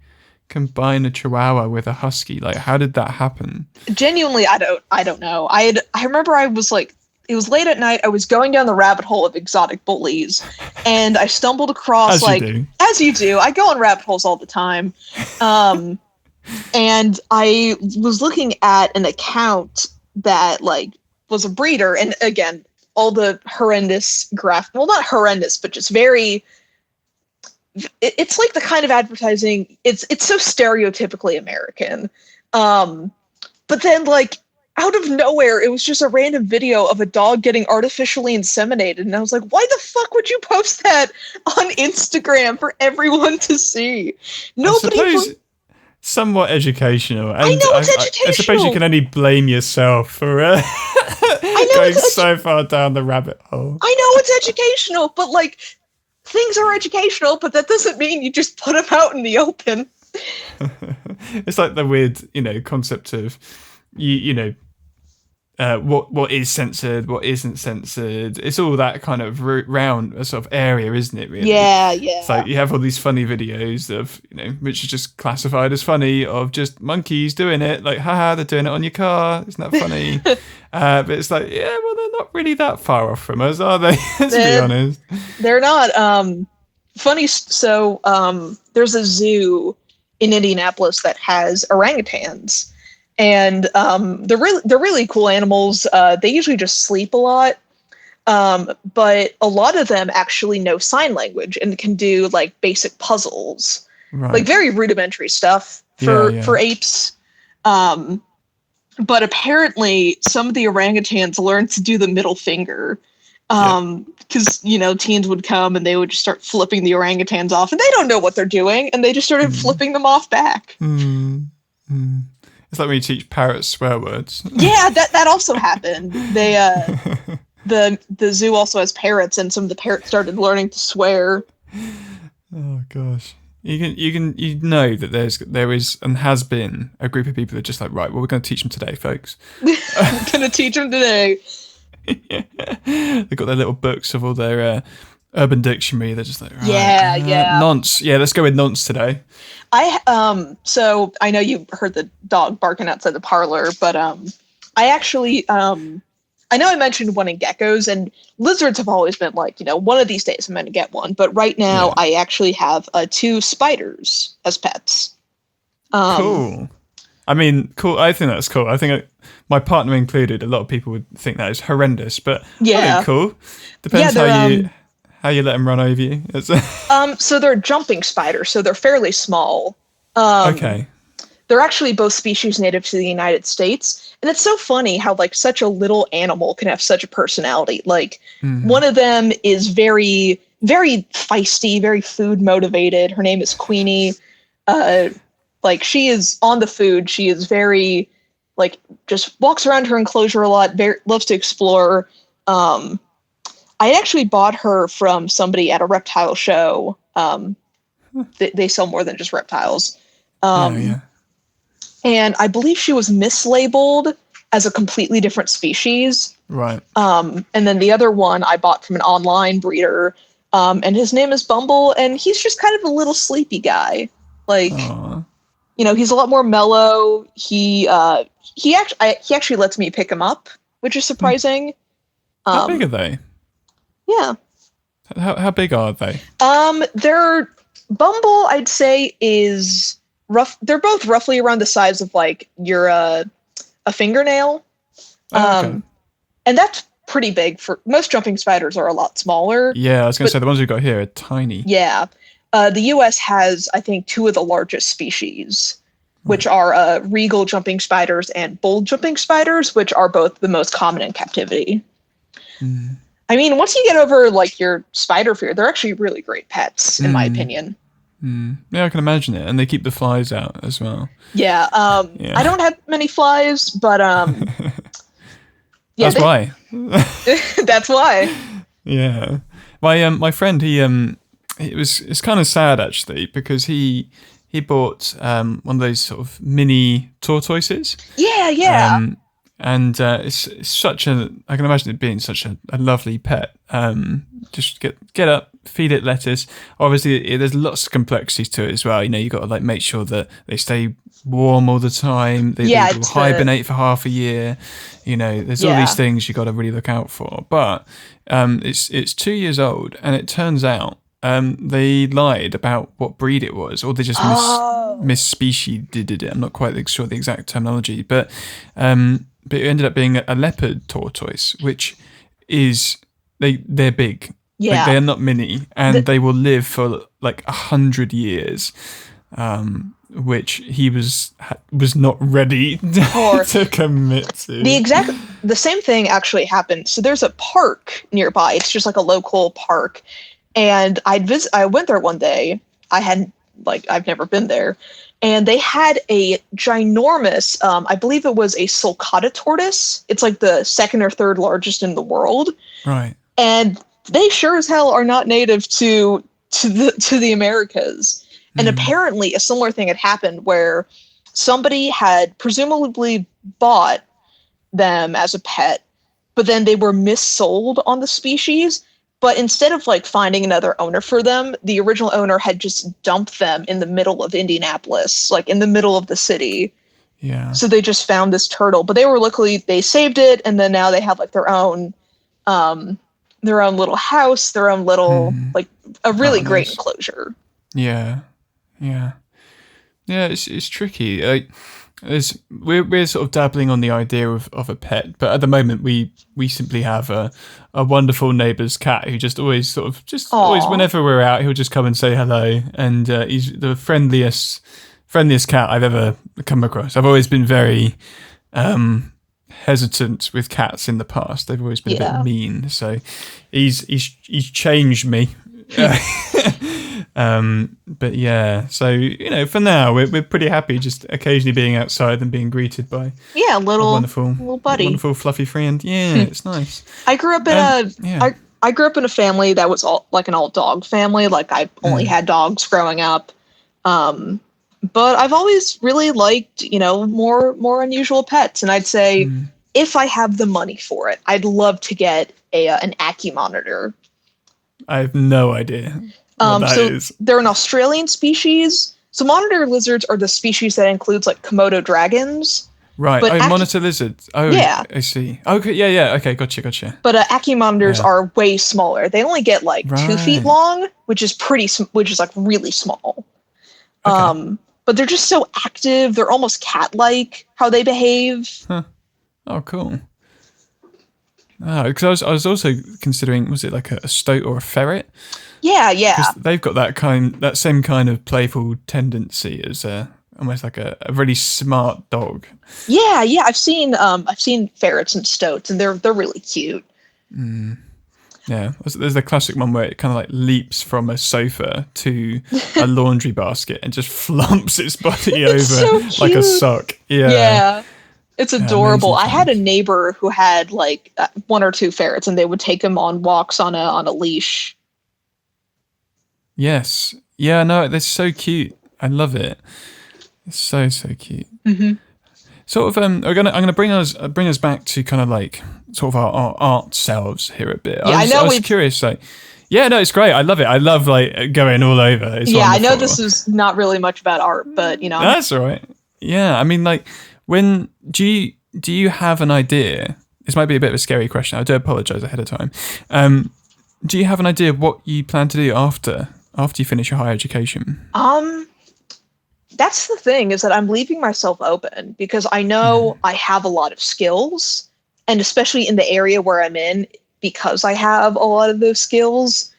combine a Chihuahua with a Husky? Like, how did that happen? Genuinely, I don't know. I remember I was like, it was late at night. I was going down the rabbit hole of exotic bullies, and I stumbled across as you do. I go on rabbit holes all the time, and I was looking at an account that was a breeder, and again, all the horrendous well, not horrendous, but just very. It's like the kind of advertising. It's so stereotypically American, but then out of nowhere, it was just a random video of a dog getting artificially inseminated. And I was like, why the fuck would you post that on Instagram for everyone to see? Nobody. Somewhat educational. And I know it's educational. I suppose you can only blame yourself for going so far down the rabbit hole. I know it's educational, but things are educational, but that doesn't mean you just put them out in the open. It's like the weird, concept of, what is censored, what isn't censored. It's all that kind of round sort of area, isn't it? Really? Yeah. It's like you have all these funny videos of, which is just classified as funny, of just monkeys doing it. Like, haha, they're doing it on your car. Isn't that funny? But it's like, yeah, well, they're not really that far off from us, are they? Let's be honest. They're not. Funny. So there's a zoo in Indianapolis that has orangutans. And they're really cool animals. They usually just sleep a lot, but a lot of them actually know sign language and can do like basic puzzles, like very rudimentary stuff for apes. But apparently, some of the orangutans learned to do the middle finger because teens would come and they would just start flipping the orangutans off, and they don't know what they're doing, and they just started flipping them off back. It's like when you teach parrots swear words. Yeah, that also happened. They the zoo also has parrots, and some of the parrots started learning to swear. Oh gosh. You know that there is and has been a group of people that are just like, right, well, we're going to teach them today, folks. We're going to teach them today. They've got their little books of all their Urban Dictionary. They're just like, right, nonce. Yeah, let's go with nonce today. So I know you heard the dog barking outside the parlor, but I actually I know I mentioned wanting geckos, and lizards have always been like, one of these days I'm going to get one. But right now I actually have 2 spiders as pets. Cool. I mean, cool. I think that's cool. I think my partner included, a lot of people would think that is horrendous, but I think cool. Depends how you let them run over you. So they're jumping spiders, so they're fairly small. Okay. They're actually both species native to the United States. And it's so funny how like such a little animal can have such a personality. Like one of them is very, very feisty, very food motivated. Her name is Queenie. Like she is on the food. She is very like just walks around her enclosure a lot, loves to explore. I actually bought her from somebody at a reptile show. They sell more than just reptiles. And I believe she was mislabeled as a completely different species. Right. And then the other one I bought from an online breeder. And his name is Bumble, and he's just kind of a little sleepy guy. Like, he's a lot more mellow. He actually lets me pick him up, which is surprising. How big are they? Yeah. How big are they? They're Bumble, I'd say, is rough. They're both roughly around the size of like your a fingernail. Okay. And that's pretty big. For most jumping spiders are a lot smaller. Yeah, I was going to say the ones we've got here are tiny. Yeah. The US has, I think, 2 of the largest species, which are regal jumping spiders and bull jumping spiders, which are both the most common in captivity. I mean, once you get over like your spider fear, they're actually really great pets, in my opinion. Yeah, I can imagine it. And they keep the flies out as well. Yeah. I don't have many flies, but that's why. That's why. Yeah. My friend, it's kind of sad actually, because he bought one of those sort of mini tortoises. Yeah. And it's such I can imagine it being such a lovely pet. Just get up, feed it lettuce. Obviously, there's lots of complexities to it as well. You've got to like make sure that they stay warm all the time. They will hibernate for half a year. There's all these things you got to really look out for. But it's 2 years old, and it turns out they lied about what breed it was, or they just misspecies did it. I'm not quite sure the exact terminology, but it ended up being a leopard tortoise, which is they're big. Yeah, like, they are not mini, and they will live for like 100 years. Which he was not ready to commit to. The same thing actually happened. So there's a park nearby. It's just like a local park. And I went there one day. I've never been there. And they had a ginormous, I believe it was a sulcata tortoise. It's like the 2nd or 3rd largest in the world. Right. And they sure as hell are not native to the Americas. And apparently a similar thing had happened where somebody had presumably bought them as a pet, but then they were missold on the species. But instead of like finding another owner for them, the original owner had just dumped them in the middle of Indianapolis, like in the middle of the city. Yeah. So they just found this turtle, but they saved it, and then now they have like their own little house, their own little like a really great enclosure. Yeah. Yeah. Yeah, it's tricky. Like, we're sort of dabbling on the idea of a pet, but at the moment we simply have a wonderful neighbour's cat who just always always whenever we're out, he'll just come and say hello, and he's the friendliest cat I've ever come across. I've always been very hesitant with cats in the past. They've always been a bit mean, so he's changed me. But yeah, so for now we're pretty happy just occasionally being outside and being greeted by a wonderful buddy, wonderful fluffy friend. Yeah, it's nice. I grew up in I grew up in a family that was all like an all dog family. Like I only had dogs growing up, but I've always really liked more unusual pets, and I'd say if I have the money for it, I'd love to get an Monitor. I have no idea. They're an Australian species. So monitor lizards are the species that includes like Komodo dragons. Right. But monitor lizards. Oh, yeah. I see. Okay. Yeah. Okay. Gotcha. But monitors are way smaller. They only get like 2 feet long, which is like really small. Okay. But they're just so active. They're almost cat-like how they behave. Huh. Oh, cool. Oh, because I was also considering, was it like a stoat or a ferret? Yeah. Because they've got that same kind of playful tendency as almost like a really smart dog. Yeah. I've seen ferrets and stoats, and they're really cute. Yeah, there's the classic one where it kind of like leaps from a sofa to a laundry basket and just flumps its body over so like a sock. Yeah. It's adorable. I had a neighbor who had like 1 or 2 ferrets, and they would take them on walks on a leash. Yes. Yeah, no, they're so cute. I love it. It's so cute. Mm-hmm. Sort of, I'm gonna bring us back to kind of like sort of our art selves here a bit. Yeah, I was curious, like, yeah, no, it's great. I love it. I love like going all over. It's wonderful. I know this is not really much about art, but that's all right. Yeah, I mean, like, when do you have an idea? This might be a bit of a scary question. I do apologize ahead of time. Do you have an idea of what you plan to do after you finish your higher education? That's the thing, is that I'm leaving myself open, because I know I have a lot of skills, and especially in the area where I'm in, because I have a lot of those skills,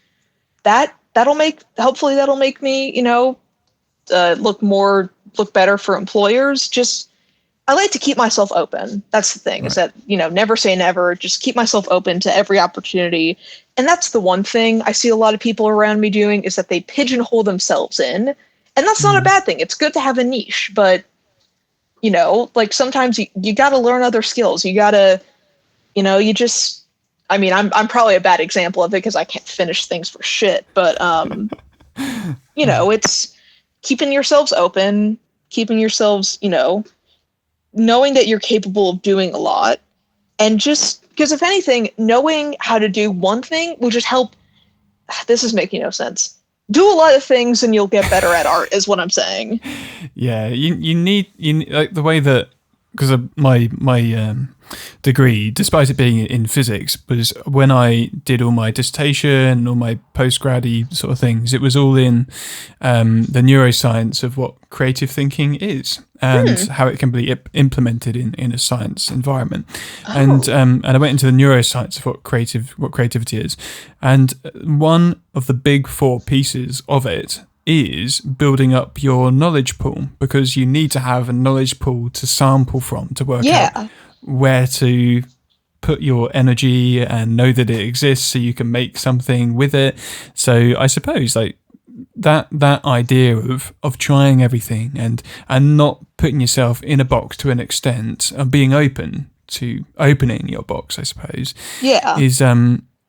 hopefully that'll make me, look better for employers. Just, I like to keep myself open. That's the thing, is that, never say never, just keep myself open to every opportunity. And that's the one thing I see a lot of people around me doing, is that they pigeonhole themselves in. And that's not a bad thing. It's good to have a niche, but, like sometimes you got to learn other skills. You got to, I'm probably a bad example of it because I can't finish things for shit, but, it's keeping yourselves open, keeping yourselves, knowing that you're capable of doing a lot. And just because if anything, knowing how to do one thing will just help. This is making no sense. Do a lot of things and you'll get better at art is what I'm saying. Yeah, you need like the way that, because of my degree, despite it being in physics, was when I did all my dissertation, all my postgrad sort of things, it was all in the neuroscience of what creative thinking is and how it can be implemented in a science environment. And I went into the neuroscience of what creativity is. And one of the big 4 pieces of it is building up your knowledge pool, because you need to have a knowledge pool to sample from to work out where to put your energy and know that it exists so you can make something with it. So I suppose like that idea of trying everything and not putting yourself in a box to an extent, of being open to opening your box, I suppose,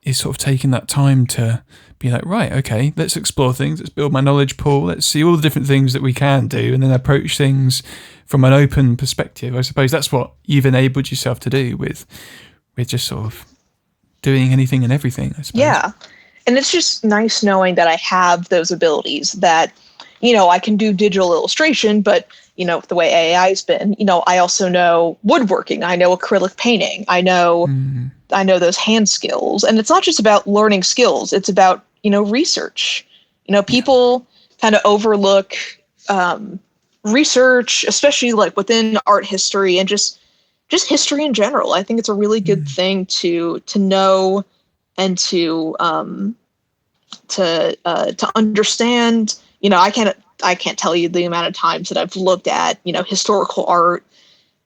is sort of taking that time to be like, right, okay, let's explore things, let's build my knowledge pool, let's see all the different things that we can do, and then approach things from an open perspective. I suppose that's what you've enabled yourself to do with just sort of doing anything and everything, I suppose. Yeah. And it's just nice knowing that I have those abilities, that, I can do digital illustration, but, the way AI's been, I also know woodworking. I know acrylic painting. I know those hand skills. And it's not just about learning skills. It's about, research. People kind of overlook research, especially like within art history and just history in general. I think it's a really good thing to know and to understand. I can't tell you the amount of times that I've looked at historical art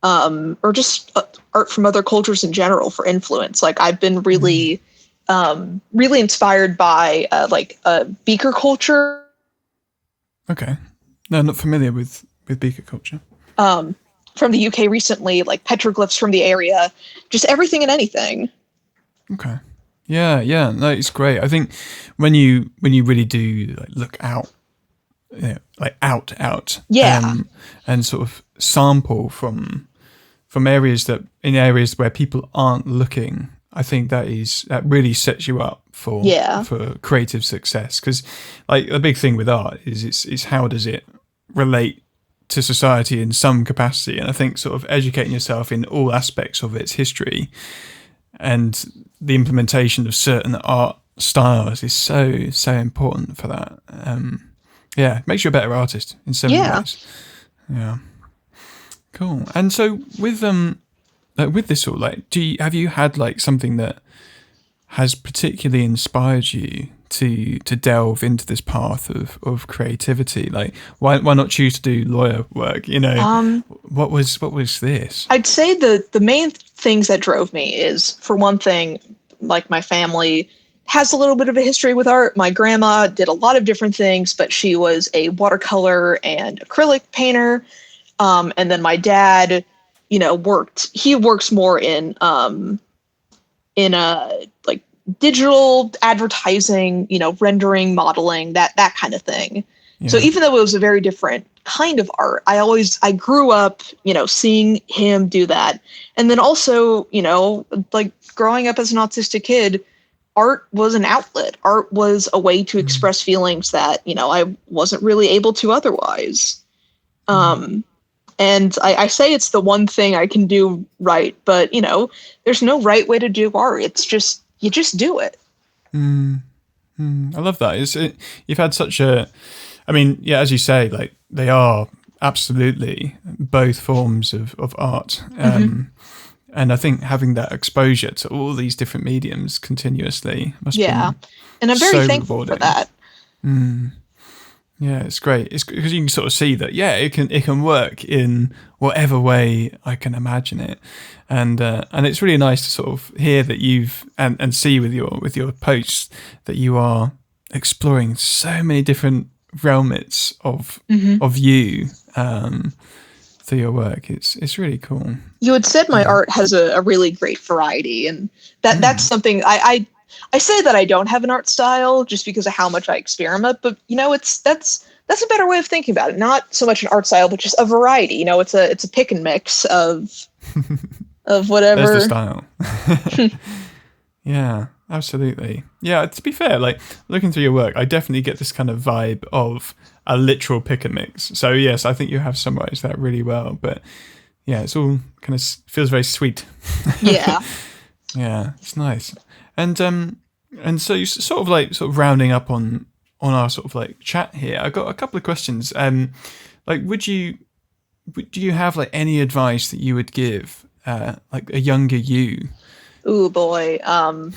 or just art from other cultures in general for influence. Like I've been really really inspired by beaker culture. Okay, no, I'm not familiar with beaker culture. From the UK recently, like petroglyphs from the area, just everything and anything. Okay. Yeah, no, it's great. I think when you really do look out, out, and sort of sample from areas areas where people aren't looking, I think that really sets you up for creative success. Because the big thing with art is how does it relate to society in some capacity, and I think sort of educating yourself in all aspects of its history and the implementation of certain art styles is so important for that. It makes you a better artist in so many ways. Yeah, cool. And so with this sort of have you had something that has particularly inspired you to delve into this path of creativity? Why not choose to do lawyer work? What was this? I'd say the main things that drove me is, for one thing, my family has a little bit of a history with art. My grandma did a lot of different things, but she was a watercolor and acrylic painter. And then my dad, works more in digital advertising, rendering, modeling, that kind of thing. Yeah. So even though it was a very different kind of art, I grew up, seeing him do that. And then also, growing up as an autistic kid, art was an outlet. Art was a way to express feelings that, I wasn't really able to otherwise. And I say it's the one thing I can do right, but, there's no right way to do art. It's just, you just do it. I love that. You've had such a, as you say, they are absolutely both forms of art. And I think having that exposure to all these different mediums continuously must be and I'm very thankful rewarding. For that. Yeah, it's great. It's because you can sort of see that, it can work in whatever way I can imagine it, and it's really nice to sort of hear that you've and see with your posts that you are exploring so many different realms of you through your work. It's really cool. You had said my art has a really great variety, and that's something I say that I don't have an art style just because of how much I experiment, but that's a better way of thinking about it. Not so much an art style, but just a variety. It's a pick and mix of whatever. There's the style. Yeah, absolutely. Yeah, to be fair, looking through your work, I definitely get this kind of vibe of a literal pick and mix. So yes, I think you have summarized that really well. But yeah, it's all kind of feels very sweet. Yeah. Yeah, it's nice. And so you sort of rounding up on our sort of chat here. I got a couple of questions. Do you have any advice that you would give a younger you? Ooh, boy.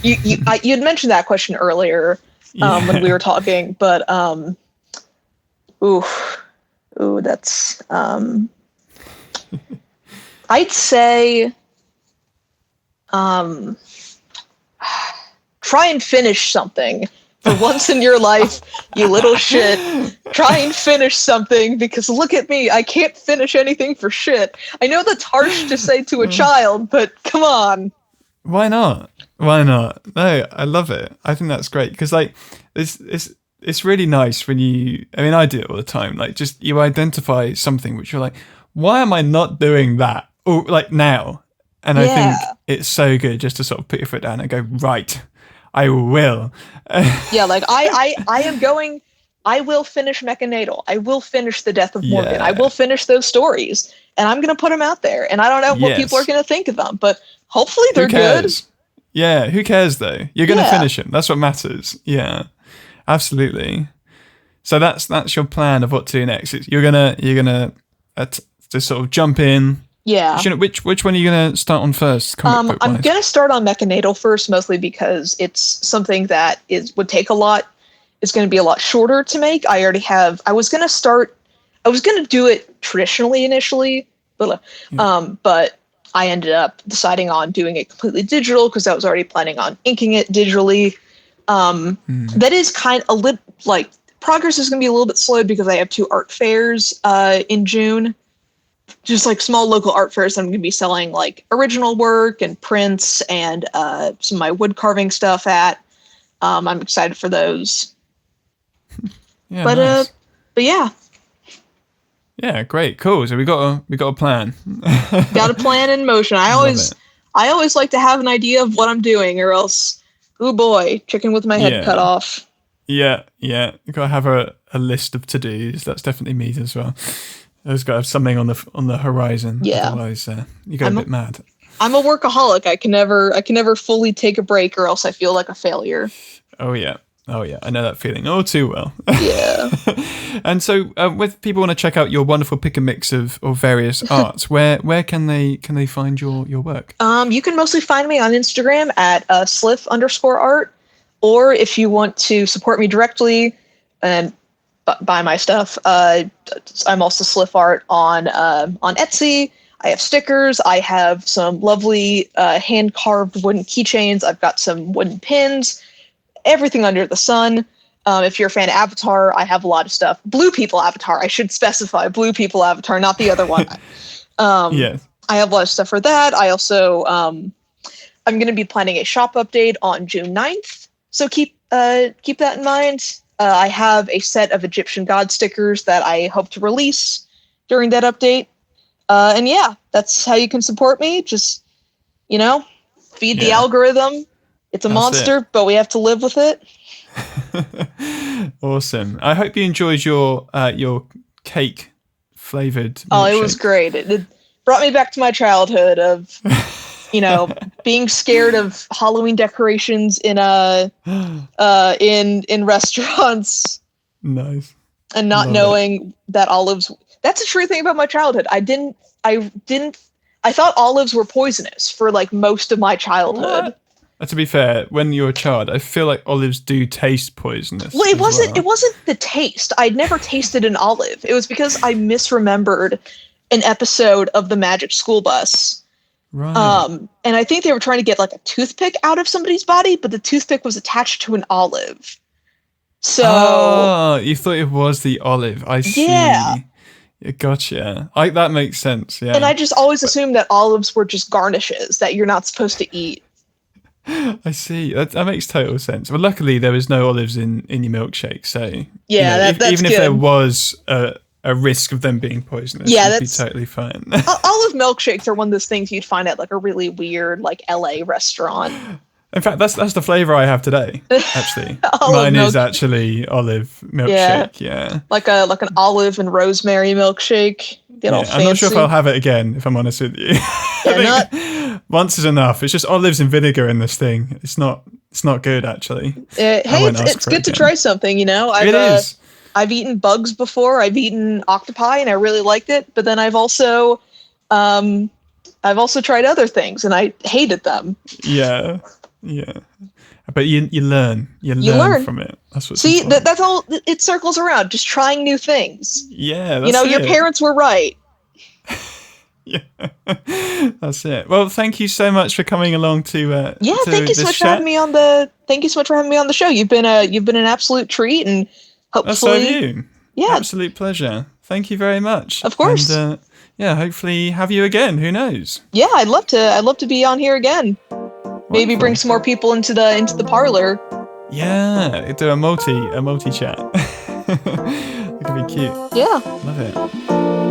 You had mentioned that question earlier when we were talking, but that's I'd say try and finish something for once in your life, you little shit. Try and finish something, because look at me, I can't finish anything for shit. I know that's harsh to say to a child, but come on. Why not? Why not? No, I love it. I think that's great because like it's really nice when you. I mean, I do it all the time. Like, just you identify something which you're like, why am I not doing that? Or like now, and I think it's so good just to sort of put your foot down and go, right, I will. Yeah, like I am going. I will finish Mechanatal. I will finish The Death of Morgan. Yeah. I will finish those stories, and I'm going to put them out there. And I don't know what people are going to think of them, but hopefully they're good. Yeah, who cares though? You're going to finish them. That's what matters. Yeah, absolutely. So that's your plan of what to do next. You're gonna just sort of jump in. Yeah. Which one are you gonna start on first? I'm gonna start on Mechanatal first, mostly because it's something that would take a lot. It's going to be a lot shorter to make. I was going to do it traditionally initially, but I ended up deciding on doing it completely digital because I was already planning on inking it digitally. That is kind of a little like progress is going to be a little bit slowed because I have 2 art fairs in June. Just like small local art fairs. I'm going to be selling like original work and prints and some of my wood carving stuff at. I'm excited for those. Yeah, but yeah. Yeah, great, cool. So we got a plan. Got a plan in motion. I always like to have an idea of what I'm doing, or else, oh boy, chicken with my head cut off. Yeah. You got to have a list of to-dos. That's definitely me as well. I just got to have something on the horizon. Yeah. Otherwise, you go a bit mad. I'm a workaholic. I can never fully take a break, or else I feel like a failure. Oh yeah, I know that feeling all too well. Yeah. And so, if people want to check out your wonderful pick and mix of various arts, where can they find your work? You can mostly find me on Instagram at @slif_art, or if you want to support me directly and buy my stuff, I'm also Slif Art on Etsy. I have stickers. I have some lovely hand carved wooden keychains. I've got some wooden pins. Everything under the sun. If you're a fan of Avatar, I have a lot of stuff. Blue People Avatar, I should specify. Blue People Avatar, not the other one. Yes. I have a lot of stuff for that. I also, I'm going to be planning a shop update on June 9th. So keep that in mind. I have a set of Egyptian god stickers that I hope to release during that update. And yeah, that's how you can support me. Just, feed the algorithm. It's a monster, but we have to live with it. Awesome. I hope you enjoyed your cake flavored milkshake. Oh, it was great. It brought me back to my childhood of, being scared of Halloween decorations in in restaurants. Nice. And not knowing that olives. That's a true thing about my childhood. I thought olives were poisonous for like most of my childhood. What? To be fair, when you're a child, I feel like olives do taste poisonous. Well, it wasn't the taste. I'd never tasted an olive. It was because I misremembered an episode of the Magic School Bus. Right. And I think they were trying to get like a toothpick out of somebody's body, but the toothpick was attached to an olive. So you thought it was the olive. I see. Yeah. Gotcha. That makes sense. Yeah. And I just always assumed that olives were just garnishes that you're not supposed to eat. I see. That makes total sense. Well, luckily there was no olives in your milkshake, so yeah, that's even good. if there was a risk of them being poisonous, it'd be totally fine. Olive milkshakes are one of those things you'd find at like a really weird like LA restaurant. In fact, that's the flavor I have today. Actually, mine is actually olive milkshake. Yeah. Like an olive and rosemary milkshake. Get all fancy. I'm not sure if I'll have it again, if I'm honest with you. Once is enough. It's just olives and vinegar in this thing. It's not good actually. Hey, it's good to try something. It is. I've eaten bugs before. I've eaten octopi, and I really liked it. But then I've also tried other things, and I hated them. Yeah. But you learn. You learn from it. That's what. See, that's all. It circles around. Just trying new things. Yeah. That's your parents were right. Yeah, that's it. Well, thank you so much for coming along to. Thank you so much for having me on the. Thank you so much for having me on the show. You've been an absolute treat, and hopefully. So have you. Yeah. Absolute pleasure. Thank you very much. Of course. And, hopefully have you again. Who knows? Yeah, I'd love to be on here again. Maybe bring some more people into the parlor. Yeah, do a multi chat. It could be cute. Yeah. Love it.